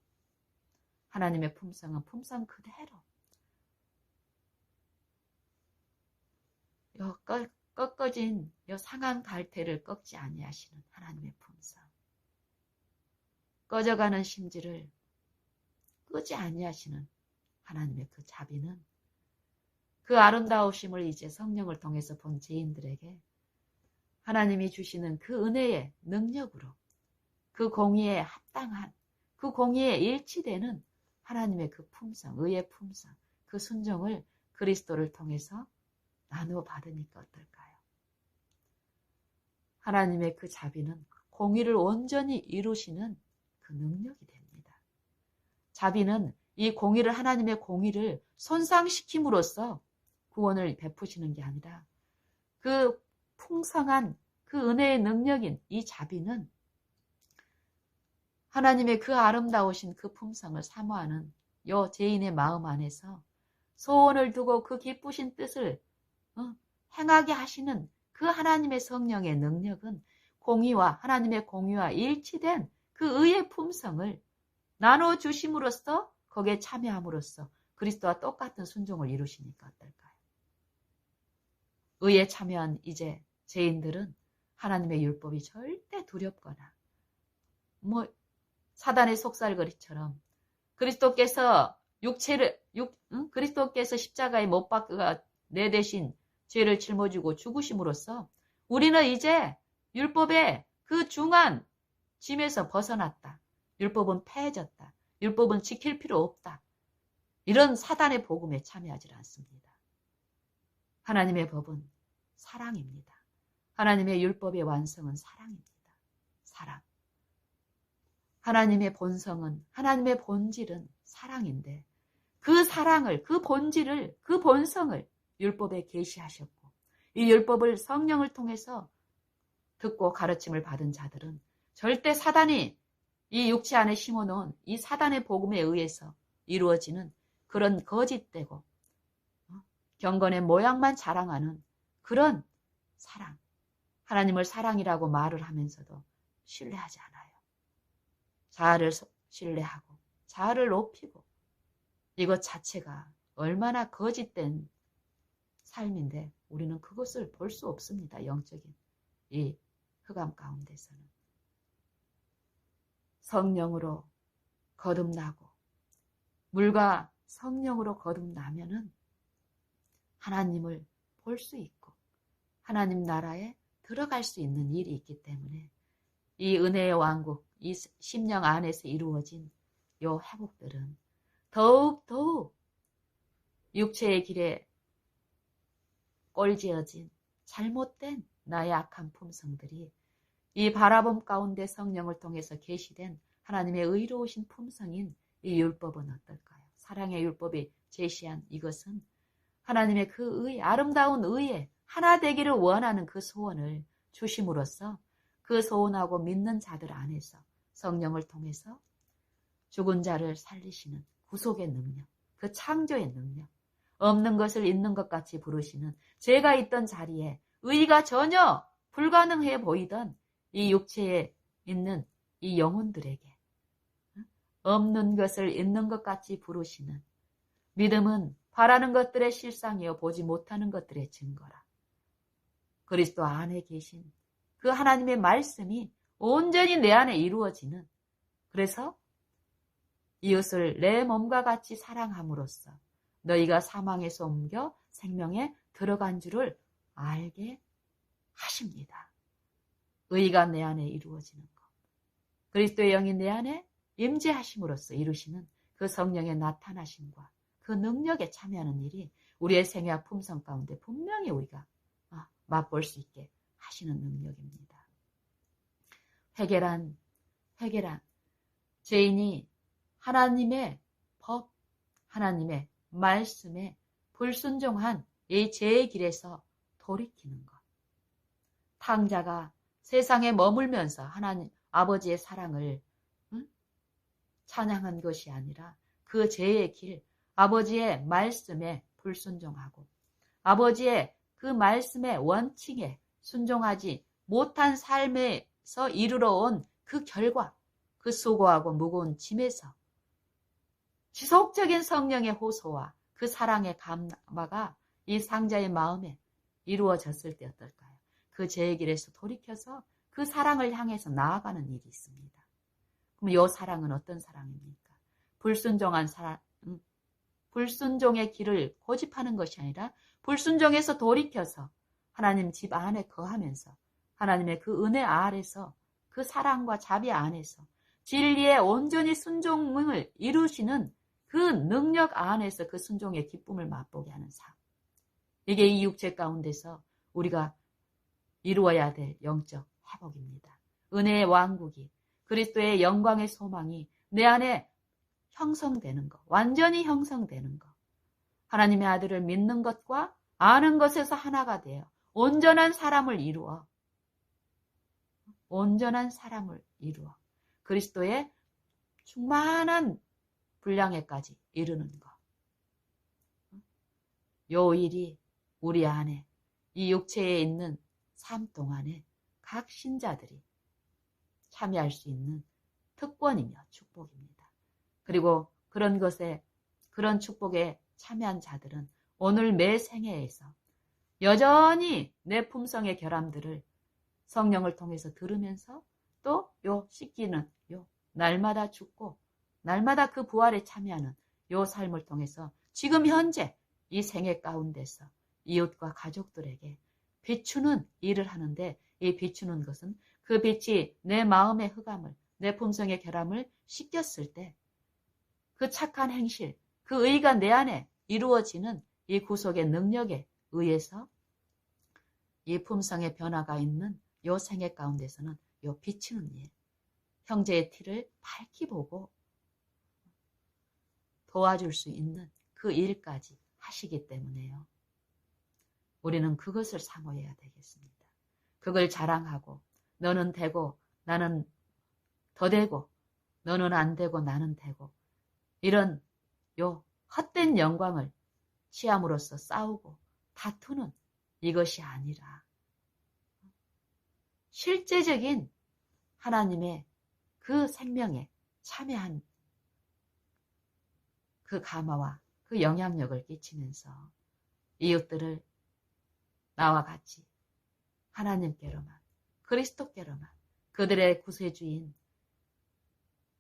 하나님의 품성은 품성 그대로 꺾어진 상한 갈대를 꺾지 아니하시는 하나님의 품성, 꺼져가는 심지를 끄지 아니하시는 하나님의 그 자비는 그 아름다우심을 이제 성령을 통해서 본 죄인들에게 하나님이 주시는 그 은혜의 능력으로 그 공의에 합당한 그 공의에 일치되는 하나님의 그 품성, 의의 품성, 그 순종을 그리스도를 통해서 나누어 받으니까 어떨까요? 하나님의 그 자비는 공의를 온전히 이루시는 그 능력이 됩니다. 자비는 이 공의를 하나님의 공의를 손상시킴으로써 구원을 베푸시는 게 아니라 그 풍성한 그 은혜의 능력인 이 자비는 하나님의 그 아름다우신 그 품성을 사모하는 요 죄인의 마음 안에서 소원을 두고 그 기쁘신 뜻을 행하게 하시는 그 하나님의 성령의 능력은 공의와 하나님의 공의와 일치된 그 의의 품성을 나눠 주심으로써 거기에 참여함으로써 그리스도와 똑같은 순종을 이루시니까 어떨까요? 의에 참여한 이제 죄인들은 하나님의 율법이 절대 두렵거나 사단의 속살거리처럼 그리스도께서 그리스도께서 십자가에 못 박아 내 대신 죄를 짊어지고 죽으심으로써 우리는 이제 율법의 그 중한 짐에서 벗어났다. 율법은 폐해졌다. 율법은 지킬 필요 없다. 이런 사단의 복음에 참여하지 않습니다. 하나님의 법은 사랑입니다. 하나님의 율법의 완성은 사랑입니다. 사랑. 하나님의 본성은, 하나님의 본질은 사랑인데 그 사랑을, 그 본질을, 그 본성을 율법에 계시하셨고 이 율법을 성령을 통해서 듣고 가르침을 받은 자들은 절대 사단이 이 육체 안에 심어놓은 이 사단의 복음에 의해서 이루어지는 그런 거짓되고 경건의 모양만 자랑하는 그런 사랑, 하나님을 사랑이라고 말을 하면서도 신뢰하지 않아요. 자아를 신뢰하고 자아를 높이고 이것 자체가 얼마나 거짓된 삶인데 우리는 그것을 볼 수 없습니다. 영적인 이 흑암 가운데서는. 성령으로 거듭나고 물과 성령으로 거듭나면은 하나님을 볼 수 있고 하나님 나라에 들어갈 수 있는 일이 있기 때문에 이 은혜의 왕국, 이 심령 안에서 이루어진 요 회복들은 더욱 육체의 길에 꼴지어진 잘못된 나의 악한 품성들이 이 바라봄 가운데 성령을 통해서 계시된 하나님의 의로우신 품성인 이 율법은 어떨까요? 사랑의 율법이 제시한 이것은 하나님의 그 의, 아름다운 의에 하나 되기를 원하는 그 소원을 주심으로써 그 소원하고 믿는 자들 안에서 성령을 통해서 죽은 자를 살리시는 구속의 능력, 그 창조의 능력, 없는 것을 있는 것 같이 부르시는 죄가 있던 자리에 의가 전혀 불가능해 보이던 이 육체에 있는 이 영혼들에게 없는 것을 있는 것 같이 부르시는 믿음은 바라는 것들의 실상이요 보지 못하는 것들의 증거라. 그리스도 안에 계신 그 하나님의 말씀이 온전히 내 안에 이루어지는 그래서 이웃을 내 몸과 같이 사랑함으로써 너희가 사망에서 옮겨 생명에 들어간 줄을 알게 하십니다. 의가 내 안에 이루어지는 것. 그리스도의 영이 내 안에 임재하심으로써 이루시는 그 성령의 나타나심과 그 능력에 참여하는 일이 우리의 생애와 품성 가운데 분명히 우리가 맛볼 수 있게 하시는 능력입니다. 해결한 죄인이 하나님의 법, 하나님의 말씀에 불순종한 이 죄의 길에서 돌이키는 것. 탕자가 세상에 머물면서 하나님 아버지의 사랑을 찬양한 것이 아니라 그 죄의 길, 아버지의 말씀에 불순종하고 아버지의 그 말씀의 원칙에 순종하지 못한 삶에서 이르러온 그 결과, 그 수고하고 무거운 짐에서 지속적인 성령의 호소와 그 사랑의 감화가 이 상자의 마음에 이루어졌을 때 어떨까요? 그 죄의 길에서 돌이켜서 그 사랑을 향해서 나아가는 일이 있습니다. 그럼 이 사랑은 어떤 사랑입니까? 불순종한 사랑, 불순종의 길을 고집하는 것이 아니라 불순종에서 돌이켜서 하나님 집 안에 거하면서 하나님의 그 은혜 아래서 그 사랑과 자비 안에서 진리에 온전히 순종을 이루시는 그 능력 안에서 그 순종의 기쁨을 맛보게 하는 삶. 이게 이 육체 가운데서 우리가 이루어야 될 영적 회복입니다. 은혜의 왕국이, 그리스도의 영광의 소망이 내 안에 형성되는 것, 완전히 형성되는 것. 하나님의 아들을 믿는 것과 아는 것에서 하나가 되어 온전한 사람을 이루어 그리스도의 충만한 분량에까지 이르는 것. 요 일이 우리 안에 이 육체에 있는 삶 동안에 각 신자들이 참여할 수 있는 특권이며 축복입니다. 그리고 그런 축복에 참여한 자들은 오늘 매 생애에서 여전히 내 품성의 결함들을 성령을 통해서 들으면서 또 씻기는 날마다 죽고 날마다 그 부활에 참여하는 삶을 통해서 지금 현재 이 생애 가운데서 이웃과 가족들에게 비추는 일을 하는데, 이 비추는 것은 그 빛이 내 마음의 흑암을, 내 품성의 결함을 씻겼을 때 그 착한 행실, 그 의가 내 안에 이루어지는 이 구속의 능력에 의해서 이 품성의 변화가 있는 요 생애 가운데서는 비추는 일, 형제의 티를 밝히 보고 도와줄 수 있는 그 일까지 하시기 때문에요. 우리는 그것을 사모해야 되겠습니다. 그걸 자랑하고 너는 되고 나는 더 되고 너는 안 되고 나는 되고 이런 헛된 영광을 취함으로써 싸우고 다투는 이것이 아니라 실제적인 하나님의 그 생명에 참여한 그 감화와 그 영향력을 끼치면서 이웃들을 나와 같이 하나님께로만, 그리스도께로만, 그들의 구세주인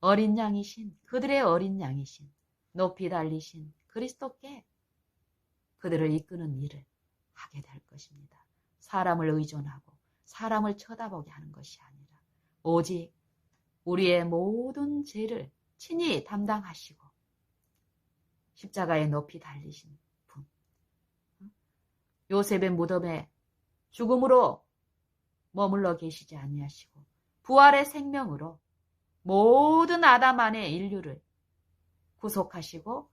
어린 양이신, 그들의 어린 양이신, 높이 달리신 그리스도께 그들을 이끄는 일을 하게 될 것입니다. 사람을 의존하고 사람을 쳐다보게 하는 것이 아니라 오직 우리의 모든 죄를 친히 담당하시고 십자가에 높이 달리신 분, 요셉의 무덤에 죽음으로 머물러 계시지 아니하시고 부활의 생명으로 모든 아담 안의 인류를 구속하시고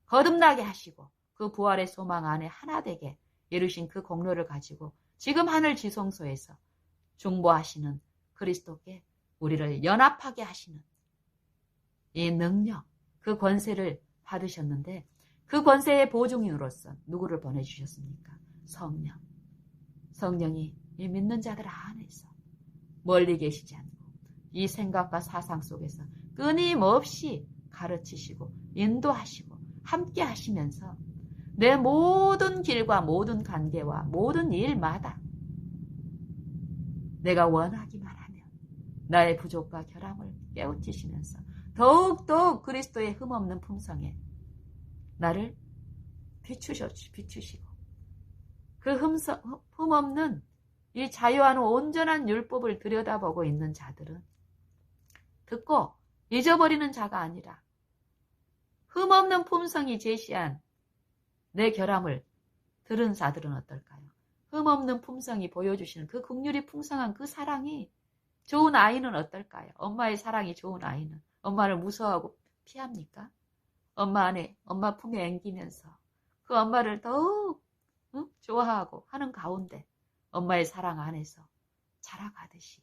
거듭나게 하시고 그 부활의 소망 안에 하나 되게 이루신 그 공로를 가지고 지금 하늘 지성소에서 중보하시는 그리스도께 우리를 연합하게 하시는 이 능력, 그 권세를 받으셨는데 그 권세의 보증인으로서 누구를 보내주셨습니까? 성령. 성령이 이 믿는 자들 안에서 멀리 계시지 않고 이 생각과 사상 속에서 끊임없이 가르치시고 인도하시고 함께 하시면서 내 모든 길과 모든 관계와 모든 일마다 내가 원하기만 하면 나의 부족과 결함을 깨우치시면서 더욱더욱 그리스도의 흠없는 품성에 나를 비추시고 그 흠없는 이 자유한 온전한 율법을 들여다보고 있는 자들은 듣고 잊어버리는 자가 아니라 흠없는 품성이 제시한 내 결함을 들은 자들은 어떨까요? 흠없는 품성이 보여주시는 그 긍휼이 풍성한 그 사랑이 좋은 아이는 어떨까요? 엄마의 사랑이 좋은 아이는 엄마를 무서워하고 피합니까? 엄마 품에 안기면서 그 엄마를 더욱 좋아하고 하는 가운데 엄마의 사랑 안에서 자라가듯이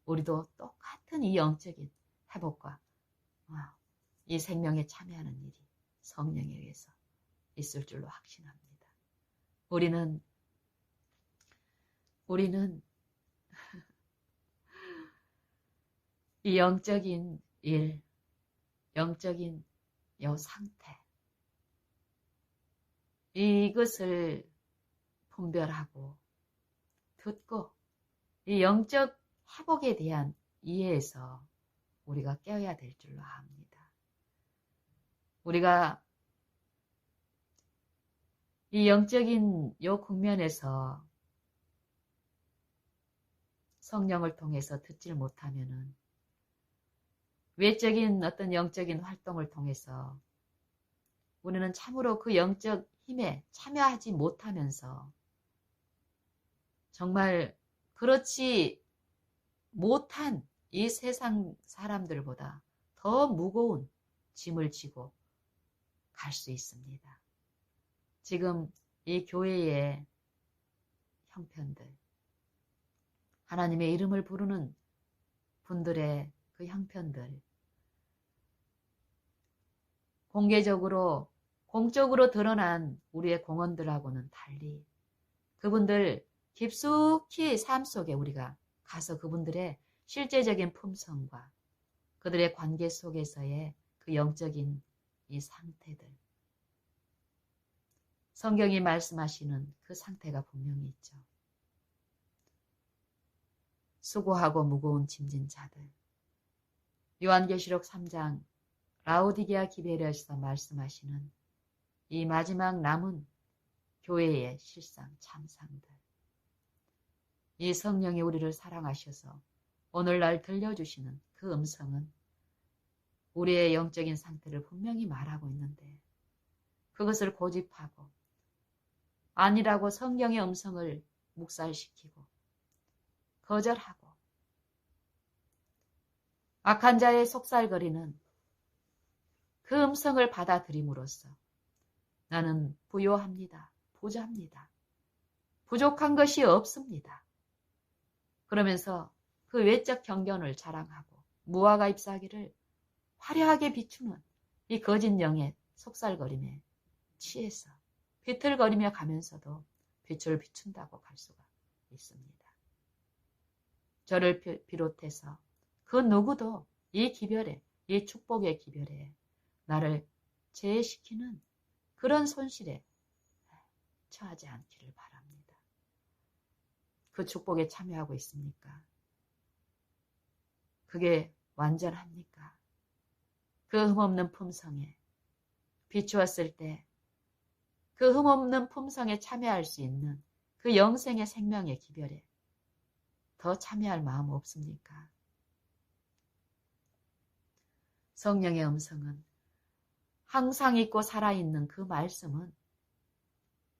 우리도 똑같은 이 영적인 회복과 이 생명에 참여하는 일이 성령에 의해서 있을 줄로 확신합니다. 우리는 이 영적인 일, 영적인 요 상태, 이것을 분별하고 듣고 이 영적 회복에 대한 이해에서 우리가 깨어야 될 줄로 압니다. 우리가 이 영적인 요 국면에서 성령을 통해서 듣질 못하면은 외적인 어떤 영적인 활동을 통해서 우리는 참으로 그 영적 힘에 참여하지 못하면서 정말 그렇지 못한 이 세상 사람들보다 더 무거운 짐을 지고 갈 수 있습니다. 지금 이 교회의 형편들, 하나님의 이름을 부르는 분들의 그 형편들, 공적으로 드러난 우리의 공헌들하고는 달리 그분들 깊숙이 삶 속에 우리가 가서 그분들의 실제적인 품성과 그들의 관계 속에서의 그 영적인 이 상태들, 성경이 말씀하시는 그 상태가 분명히 있죠. 수고하고 무거운 짐진 자들, 요한계시록 3장 라오디게아 기별에서 말씀하시는 이 마지막 남은 교회의 실상 참상들, 이 성령이 우리를 사랑하셔서 오늘날 들려주시는 그 음성은 우리의 영적인 상태를 분명히 말하고 있는데 그것을 고집하고 아니라고 성경의 음성을 묵살시키고 거절하고 악한 자의 속살거리는 그 음성을 받아들임으로써 나는 부요합니다. 부자입니다. 부족한 것이 없습니다. 그러면서 그 외적 경견을 자랑하고 무화과 잎사귀를 화려하게 비추는 이 거짓 영의 속살거림에 취해서 비틀거리며 가면서도 빛을 비춘다고 갈 수가 있습니다. 저를 비롯해서 그 누구도 이 기별에, 이 축복의 기별에 나를 제외시키는 그런 손실에 처하지 않기를 바랍니다. 그 축복에 참여하고 있습니까? 그게 완전합니까? 그 흠없는 품성에 비추었을 때 그 흠없는 품성에 참여할 수 있는 그 영생의 생명의 기별에 더 참여할 마음 없습니까? 성령의 음성은 항상 있고 살아있는 그 말씀은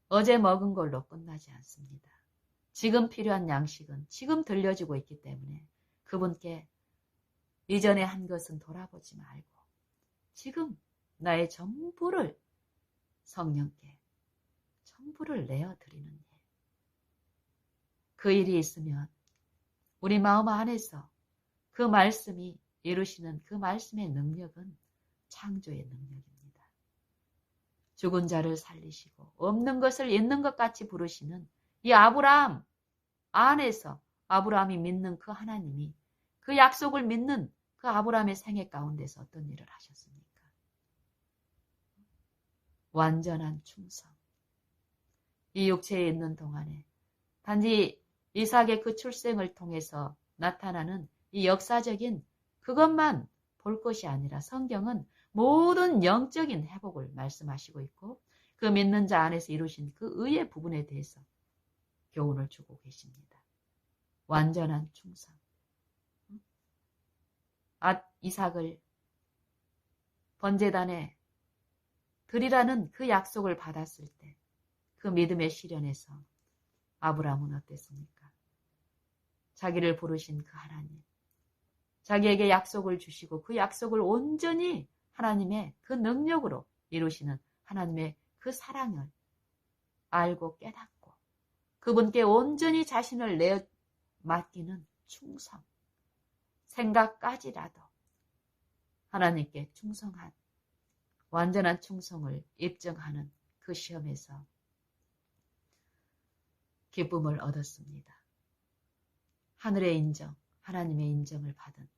어제 먹은 걸로 끝나지 않습니다. 지금 필요한 양식은 지금 들려주고 있기 때문에 그분께 이전에 한 것은 돌아보지 말고 지금 나의 전부를 성령께 전부를 내어드리는 일. 그 일이 있으면 우리 마음 안에서 그 말씀이 이루시는 그 말씀의 능력은 창조의 능력입니다. 죽은 자를 살리시고 없는 것을 있는 것 같이 부르시는 이 아브라함 안에서 아브라함이 믿는 그 하나님이 그 약속을 믿는 그 아브라함의 생애 가운데서 어떤 일을 하셨습니까? 완전한 충성. 이 육체에 있는 동안에 단지 이삭의 그 출생을 통해서 나타나는 이 역사적인 그것만 볼 것이 아니라 성경은 모든 영적인 회복을 말씀하시고 있고 그 믿는 자 안에서 이루신 그 의의 부분에 대해서 교훈을 주고 계십니다. 완전한 충성. 이삭을 번제단에 드리라는 그 약속을 받았을 때 그 믿음의 시련에서 아브라함은 어땠습니까? 자기를 부르신 그 하나님, 자기에게 약속을 주시고 그 약속을 온전히 하나님의 그 능력으로 이루시는 하나님의 그 사랑을 알고 깨닫고 그분께 온전히 자신을 내 맡기는 충성, 생각까지라도 하나님께 충성한 완전한 충성을 입증하는 그 시험에서 기쁨을 얻었습니다. 하늘의 인정, 하나님의 인정을 받은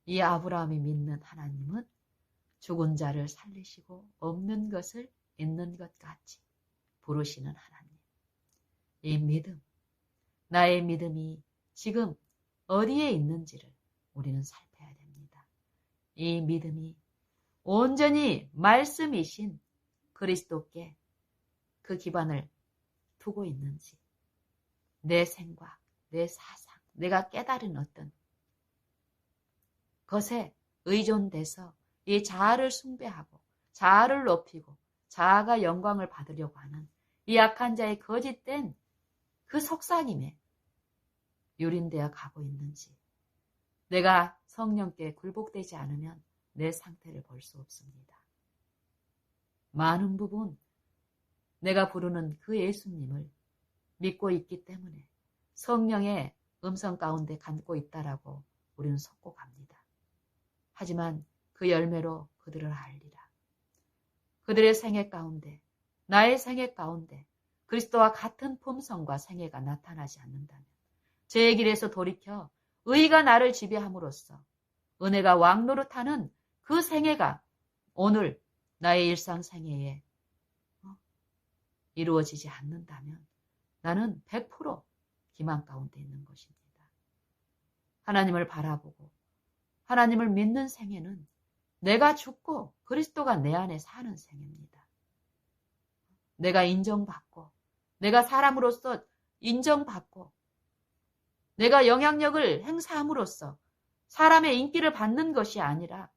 이 아브라함이 믿는 하나님은 죽은 자를 살리시고 없는 것을 있는 것 같이 부르시는 하나님. 이 믿음, 나의 믿음이 지금 어디에 있는지를 우리는 살펴야 됩니다. 이 믿음이 온전히 말씀이신 그리스도께 그 기반을 두고 있는지, 내 생각, 내 사상, 내가 깨달은 어떤 것에 의존돼서 이 자아를 숭배하고 자아를 높이고 자아가 영광을 받으려고 하는 이 악한 자의 거짓된 그 속삭임에 유린되어 가고 있는지, 내가 성령께 굴복되지 않으면 내 상태를 볼 수 없습니다. 많은 부분 내가 부르는 그 예수님을 믿고 있기 때문에 성령의 음성 가운데 감고 있다라고 우리는 속고 갑니다. 하지만 그 열매로 그들을 알리라. 그들의 생애 가운데, 나의 생애 가운데 그리스도와 같은 품성과 생애가 나타나지 않는다면 제 길에서 돌이켜 의가 나를 지배함으로써 은혜가 왕노릇하는 그 생애가 오늘 나의 일상생애에 이루어지지 않는다면 나는 100% 기만 가운데 있는 것입니다. 하나님을 바라보고 하나님을 믿는 생애는 내가 죽고 그리스도가 내 안에 사는 생애입니다. 내가 인정받고 내가 사람으로서 인정받고 내가 영향력을 행사함으로써 사람의 인기를 받는 것이 아니라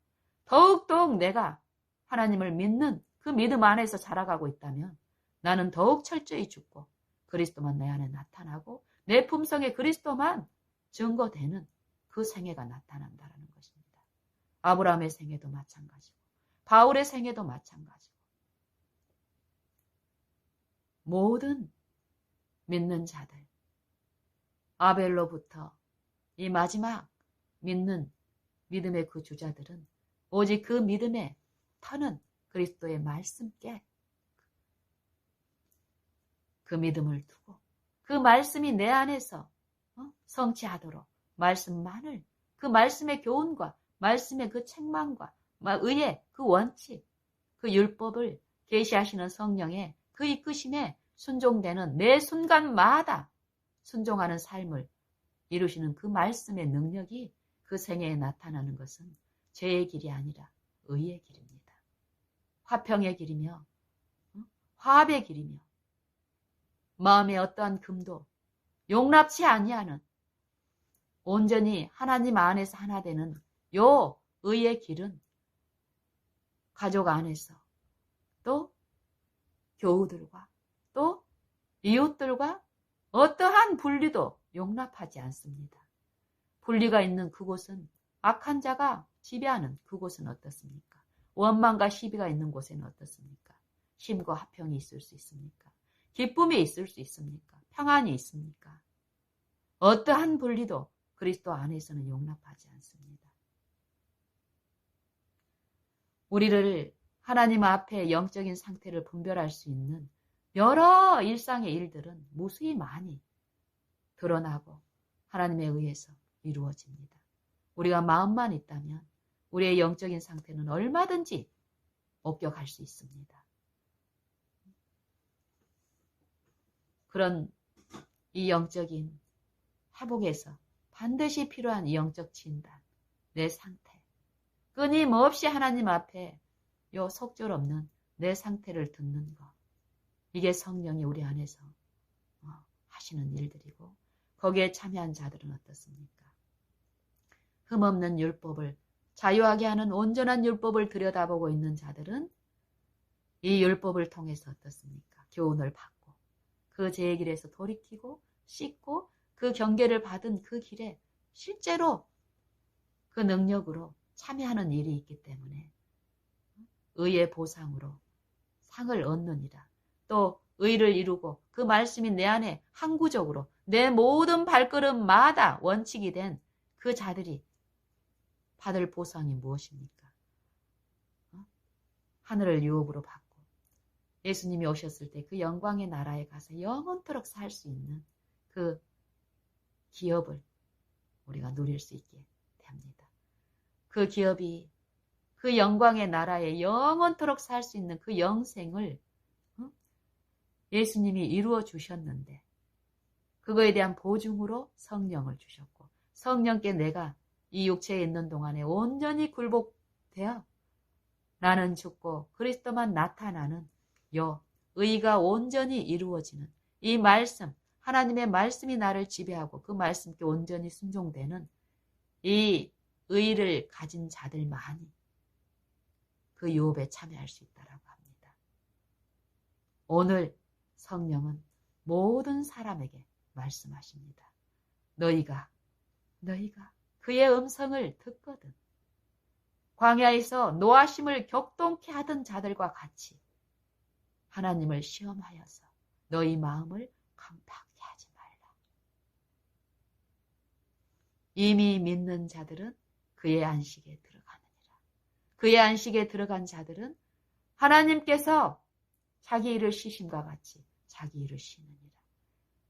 더욱더욱 내가 하나님을 믿는 그 믿음 안에서 자라가고 있다면 나는 더욱 철저히 죽고 그리스도만 내 안에 나타나고 내 품성에 그리스도만 증거되는 그 생애가 나타난다는 것입니다. 아브라함의 생애도 마찬가지고 바울의 생애도 마찬가지고 모든 믿는 자들 아벨로부터 이 마지막 믿는 믿음의 그 주자들은 오직 그 믿음에 터는 그리스도의 말씀께 그 믿음을 두고 그 말씀이 내 안에서 성취하도록 말씀만을 그 말씀의 교훈과 말씀의 그 책망과 의의 그 원칙 그 율법을 계시하시는 성령의 그 이끄심에 순종되는 매 순간마다 순종하는 삶을 이루시는 그 말씀의 능력이 그 생애에 나타나는 것은 죄의 길이 아니라 의의 길입니다. 화평의 길이며 화합의 길이며 마음의 어떠한 금도 용납치 아니하는 온전히 하나님 안에서 하나 되는 요 의의 길은 가족 안에서 또 교우들과 또 이웃들과 어떠한 분리도 용납하지 않습니다. 분리가 있는 그곳은 악한 자가 지배하는 그곳은 어떻습니까? 원망과 시비가 있는 곳에는 어떻습니까? 쉼과 화평이 있을 수 있습니까? 기쁨이 있을 수 있습니까? 평안이 있습니까? 어떠한 분리도 그리스도 안에서는 용납하지 않습니다. 우리를 하나님 앞에 영적인 상태를 분별할 수 있는 여러 일상의 일들은 무수히 많이 드러나고 하나님에 의해서 이루어집니다. 우리가 마음만 있다면 우리의 영적인 상태는 얼마든지 옥격할 수 있습니다. 그런 이 영적인 회복에서 반드시 필요한 이 영적 진단, 내 상태, 끊임없이 하나님 앞에 요 속절없는 내 상태를 듣는 것, 이게 성령이 우리 안에서 하시는 일들이고 거기에 참여한 자들은 어떻습니까? 흠없는 율법을 자유하게 하는 온전한 율법을 들여다보고 있는 자들은 이 율법을 통해서 어떻습니까? 교훈을 받고 그 제 길에서 돌이키고 씻고 그 경계를 받은 그 길에 실제로 그 능력으로 참여하는 일이 있기 때문에 의의 보상으로 상을 얻느니라. 또 의를 이루고 그 말씀이 내 안에 항구적으로 내 모든 발걸음마다 원칙이 된 그 자들이 받을 보상이 무엇입니까? 하늘을 유업으로 받고 예수님이 오셨을 때 그 영광의 나라에 가서 영원토록 살 수 있는 그 기업을 우리가 누릴 수 있게 됩니다. 그 기업이 그 영광의 나라에 영원토록 살 수 있는 그 영생을 예수님이 이루어 주셨는데 그거에 대한 보증으로 성령을 주셨고 성령께 내가 이 육체에 있는 동안에 온전히 굴복되어 나는 죽고 그리스도만 나타나는 요 의가 온전히 이루어지는 이 말씀, 하나님의 말씀이 나를 지배하고 그 말씀께 온전히 순종되는 이 의를 가진 자들만이 그 유업에 참여할 수 있다라고 합니다. 오늘 성령은 모든 사람에게 말씀하십니다. 너희가 그의 음성을 듣거든 광야에서 노하심을 격동케 하던 자들과 같이 하나님을 시험하여서 너희 마음을 강팍케 하지 말라. 이미 믿는 자들은 그의 안식에 들어가느니라. 그의 안식에 들어간 자들은 하나님께서 자기 일을 쉬심과 같이 자기 일을 쉬느니라.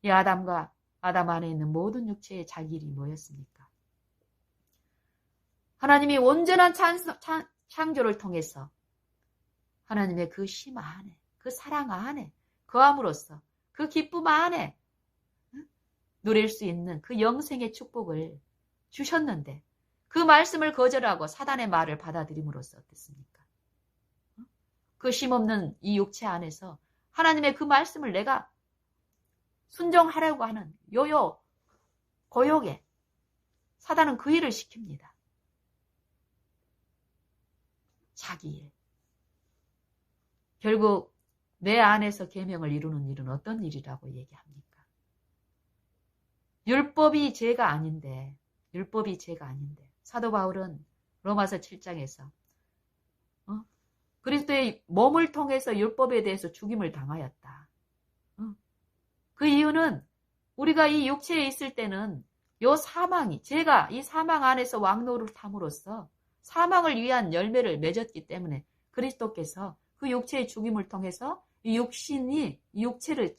이 아담 안에 있는 모든 육체의 자기 일이 뭐였습니까? 하나님이 온전한 창조를 통해서 하나님의 그 심 안에, 그 사랑 안에, 거함으로써 그 기쁨 안에 누릴 수 있는 그 영생의 축복을 주셨는데 그 말씀을 거절하고 사단의 말을 받아들임으로써 어땠습니까? 그 쉼없는 이 육체 안에서 하나님의 그 말씀을 내가 순종하려고 하는 고욕에 사단은 그 일을 시킵니다. 자기 일. 결국 내 안에서 계명을 이루는 일은 어떤 일이라고 얘기합니까? 율법이 죄가 아닌데 사도 바울은 로마서 7장에서 그리스도의 몸을 통해서 율법에 대해서 죽임을 당하였다. 그 이유는 우리가 이 육체에 있을 때는 제가 이 사망 안에서 왕노를 탐으로써 사망을 위한 열매를 맺었기 때문에 그리스도께서 그 육체의 죽임을 통해서 이 육체를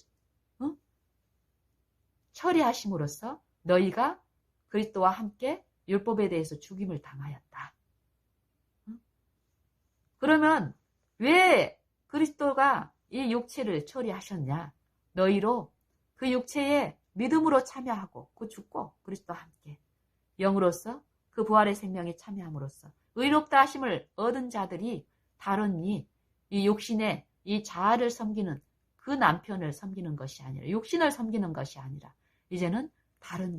처리하심으로써 너희가 그리스도와 함께 율법에 대해서 죽임을 당하였다. 그러면 왜 그리스도가 이 육체를 처리하셨냐? 너희로 그 육체에 믿음으로 참여하고 그 죽고 그리스도와 함께 영으로서 그 부활의 생명에 참여함으로써 의롭다 하심을 얻은 자들이 다른 이 육신의 이 자아를 섬기는 그 남편을 섬기는 것이 아니라 육신을 섬기는 것이 아니라 이제는 다른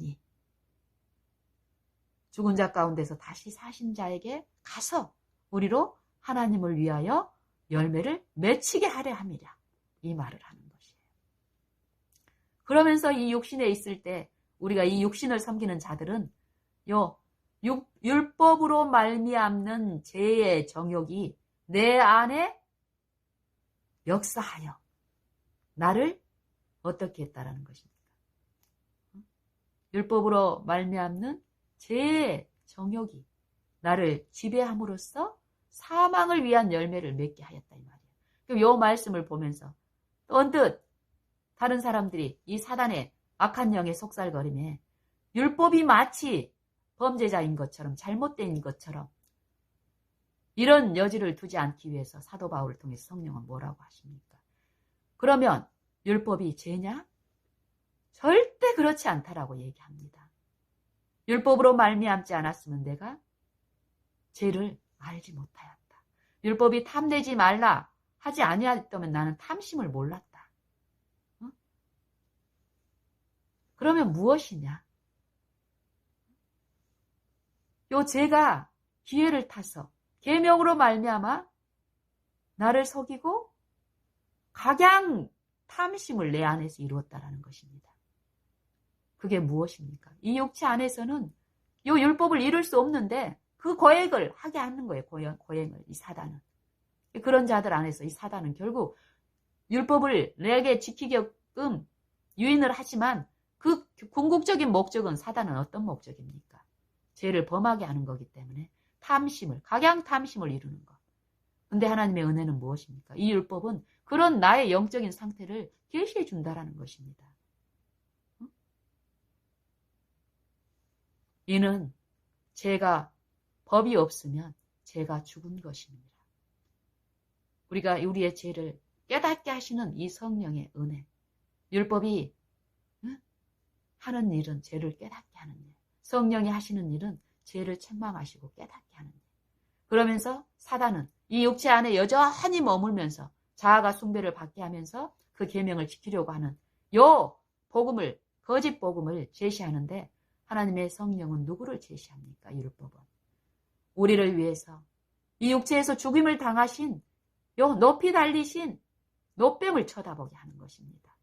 죽은 자 가운데서 다시 사신 자에게 가서 우리로 하나님을 위하여 열매를 맺히게 하려 함이라 이 말을 하는 것이에요. 그러면서 이 육신에 있을 때 우리가 이 육신을 섬기는 자들은 율법으로 말미암는 죄의 정욕이 내 안에 역사하여 나를 어떻게 했다라는 것입니까? 율법으로 말미암는 죄의 정욕이 나를 지배함으로써 사망을 위한 열매를 맺게 하였다 이 말이에요. 그럼 이 말씀을 보면서 언뜻 다른 사람들이 이 사단의 악한 영의 속살거림에 율법이 마치 범죄자인 것처럼 잘못된 것처럼 이런 여지를 두지 않기 위해서 사도 바울을 통해서 성령은 뭐라고 하십니까? 그러면 율법이 죄냐? 절대 그렇지 않다라고 얘기합니다. 율법으로 말미암지 않았으면 내가 죄를 알지 못하였다. 율법이 탐내지 말라 하지 아니하였다면 나는 탐심을 몰랐다. 그러면 무엇이냐? 요 죄가 기회를 타서 계명으로 말미암아 나를 속이고 각양 탐심을 내 안에서 이루었다라는 것입니다. 그게 무엇입니까? 이 육체 안에서는 이 율법을 이룰 수 없는데 그 고행을 하게 하는 거예요. 고행을, 이 사단은. 그런 자들 안에서 이 사단은 결국 율법을 내게 지키게끔 유인을 하지만 그 궁극적인 목적은 사단은 어떤 목적입니까? 죄를 범하게 하는 거기 때문에 각양 탐심을 이루는 것. 근데 하나님의 은혜는 무엇입니까? 이 율법은 그런 나의 영적인 상태를 계시해 준다라는 것입니다. 이는 법이 없으면 죄가 죽은 것입니다. 우리가 우리의 죄를 깨닫게 하시는 이 성령의 은혜. 율법이 하는 일은 죄를 깨닫게 하는 일. 성령이 하시는 일은 죄를 책망하시고 깨닫게 하는 일. 그러면서 사단은 이 육체 안에 여전히 머물면서 자아가 숭배를 받게 하면서 그 계명을 지키려고 하는 요 거짓 복음을 제시하는데 하나님의 성령은 누구를 제시합니까? 율법은. 우리를 위해서 이 육체에서 죽임을 당하신 요 높이 달리신 노뱀을 쳐다보게 하는 것입니다.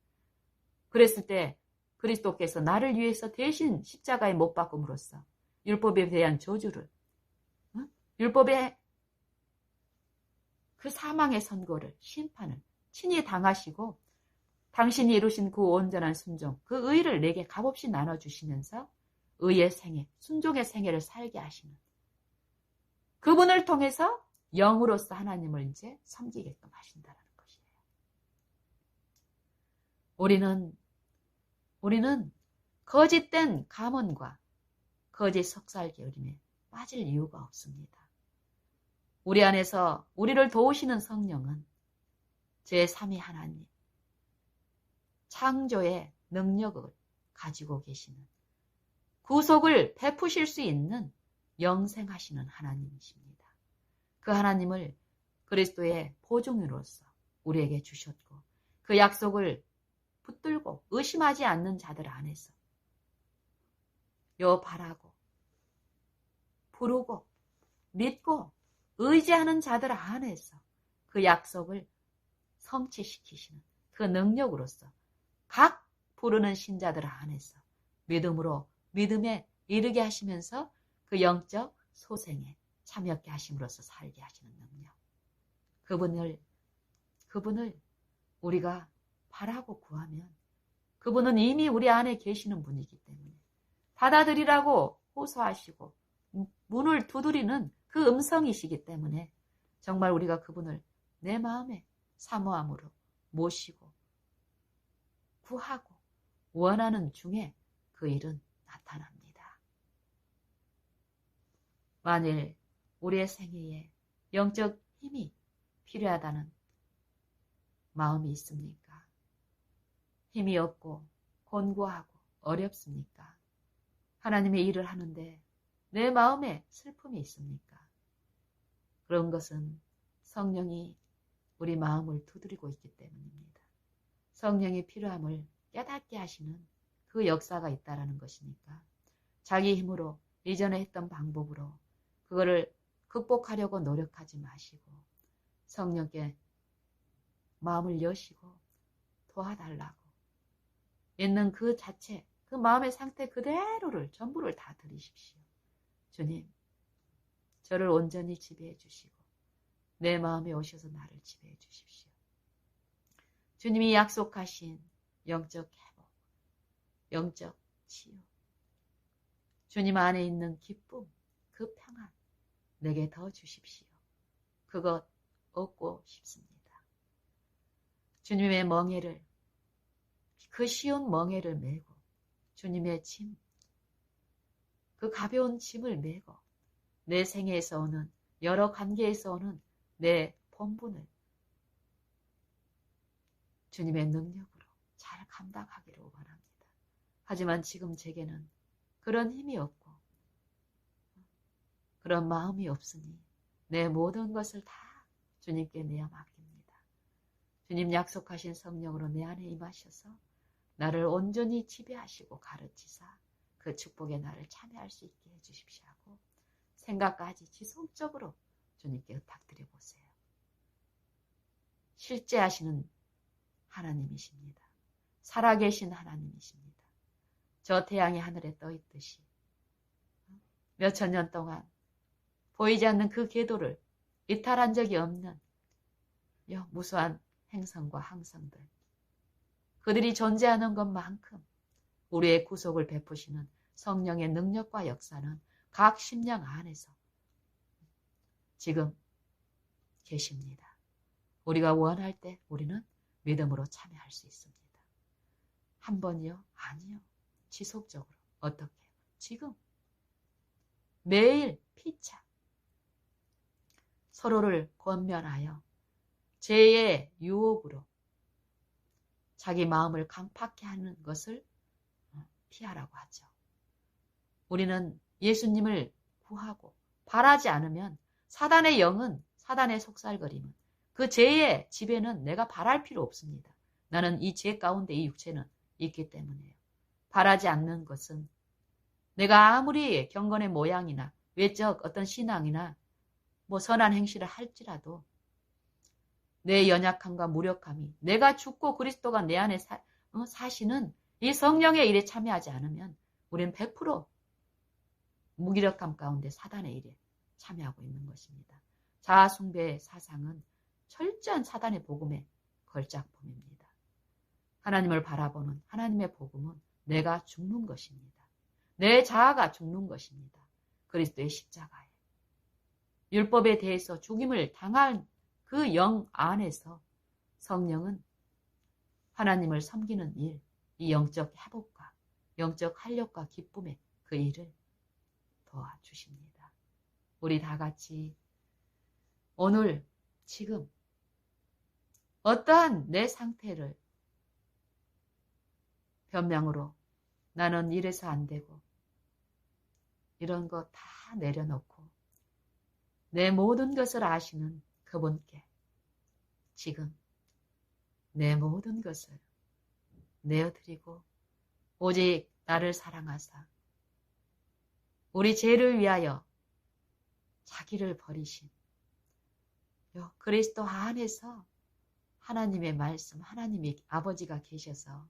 그랬을 때 그리스도께서 나를 위해서 대신 십자가에 못 박음으로써 율법에 대한 저주를, 율법의 그 사망의 선고를, 심판을 친히 당하시고 당신이 이루신 그 온전한 순종, 그 의를 내게 값없이 나눠주시면서 의의 생애, 순종의 생애를 살게 하시는 그분을 통해서 영으로서 하나님을 이제 섬기게끔 하신다는 것이에요. 우리는 거짓된 감언과 거짓 속살게으림에 빠질 이유가 없습니다. 우리 안에서 우리를 도우시는 성령은 제3위 하나님, 창조의 능력을 가지고 계시는 구속을 베푸실 수 있는 영생하시는 하나님이십니다. 그 하나님을 그리스도의 보증으로서 우리에게 주셨고 그 약속을 붙들고 의심하지 않는 자들 안에서 바라고 부르고 믿고 의지하는 자들 안에서 그 약속을 성취시키시는 그 능력으로서 각 부르는 신자들 안에서 믿음에 이르게 하시면서 그 영적 소생에 참여케 하심으로써 살게 하시는 능력. 그분을 우리가 바라고 구하면 그분은 이미 우리 안에 계시는 분이기 때문에 받아들이라고 호소하시고 문을 두드리는 그 음성이시기 때문에 정말 우리가 그분을 내 마음에 사모함으로 모시고 구하고 원하는 중에 그 일은 나타납니다. 만일 우리의 생애에 영적 힘이 필요하다는 마음이 있습니까? 힘이 없고 곤고하고 어렵습니까? 하나님의 일을 하는데 내 마음에 슬픔이 있습니까? 그런 것은 성령이 우리 마음을 두드리고 있기 때문입니다. 성령의 필요함을 깨닫게 하시는 그 역사가 있다는 것이니까 자기 힘으로 이전에 했던 방법으로 그거를 극복하려고 노력하지 마시고 성령께 마음을 여시고 도와달라고 있는 그 자체, 그 마음의 상태 그대로를 전부를 다 드리십시오. 주님, 저를 온전히 지배해 주시고 내 마음에 오셔서 나를 지배해 주십시오. 주님이 약속하신 영적 회복, 영적 치유, 주님 안에 있는 기쁨, 그 평안 내게 더 주십시오. 그것 얻고 싶습니다. 주님의 멍에를, 그 쉬운 멍에를 메고 주님의 짐, 그 가벼운 짐을 메고 내 생애에서 오는 여러 관계에서 오는 내 본분을 주님의 능력으로 잘 감당하기를 원합니다. 하지만 지금 제게는 그런 힘이 없고 그런 마음이 없으니 내 모든 것을 다 주님께 내어 맡깁니다. 주님 약속하신 성령으로 내 안에 임하셔서 나를 온전히 지배하시고 가르치사 그 축복에 나를 참여할 수 있게 해주십시오 하고 생각까지 지속적으로 주님께 부탁드려 보세요. 실제하시는 하나님이십니다. 살아계신 하나님이십니다. 저 태양이 하늘에 떠 있듯이 몇천 년 동안 보이지 않는 그 궤도를 이탈한 적이 없는 무수한 행성과 항성들, 그들이 존재하는 것만큼 우리의 구속을 베푸시는 성령의 능력과 역사는 각 심령 안에서 지금 계십니다. 우리가 원할 때 우리는 믿음으로 참여할 수 있습니다. 한 번이요? 아니요. 지속적으로. 어떻게? 지금 매일 피차 서로를 권면하여 죄의 유혹으로 자기 마음을 강팍해 하는 것을 피하라고 하죠. 우리는 예수님을 구하고 바라지 않으면 사단의 영은, 사단의 속살거림은, 그 죄의 지배는 내가 바랄 필요 없습니다. 나는 이 죄 가운데 이 육체는 있기 때문에요. 바라지 않는 것은 내가 아무리 경건의 모양이나 외적 어떤 신앙이나 선한 행실을 할지라도 내 연약함과 무력함이, 내가 죽고 그리스도가 내 안에 사시는 이 성령의 일에 참여하지 않으면 우리는 100% 무기력함 가운데 사단의 일에 참여하고 있는 것입니다. 자아숭배의 사상은 철저한 사단의 복음의 걸작품입니다. 하나님을 바라보는 하나님의 복음은 내가 죽는 것입니다. 내 자아가 죽는 것입니다. 그리스도의 십자가에 율법에 대해서 죽임을 당한 그 영 안에서 성령은 하나님을 섬기는 일, 이 영적 회복과 영적 활력과 기쁨의 그 일을 도와주십니다. 우리 다 같이 오늘 지금 어떠한 내 상태를 변명으로 나는 이래서 안 되고 이런 거 다 내려놓고 내 모든 것을 아시는 그분께 지금 내 모든 것을 내어드리고 오직 나를 사랑하사 우리 죄를 위하여 자기를 버리신 그리스도 안에서 하나님의 말씀, 하나님의 아버지가 계셔서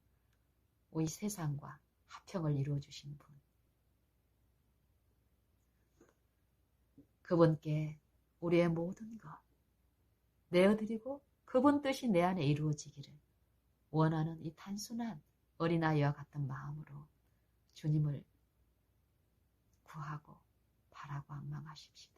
우리 세상과 화평을 이루어주신 분, 그분께 우리의 모든 것 내어드리고 그분 뜻이 내 안에 이루어지기를 원하는 이 단순한 어린아이와 같은 마음으로 주님을 구하고 바라고 앙망하십시다.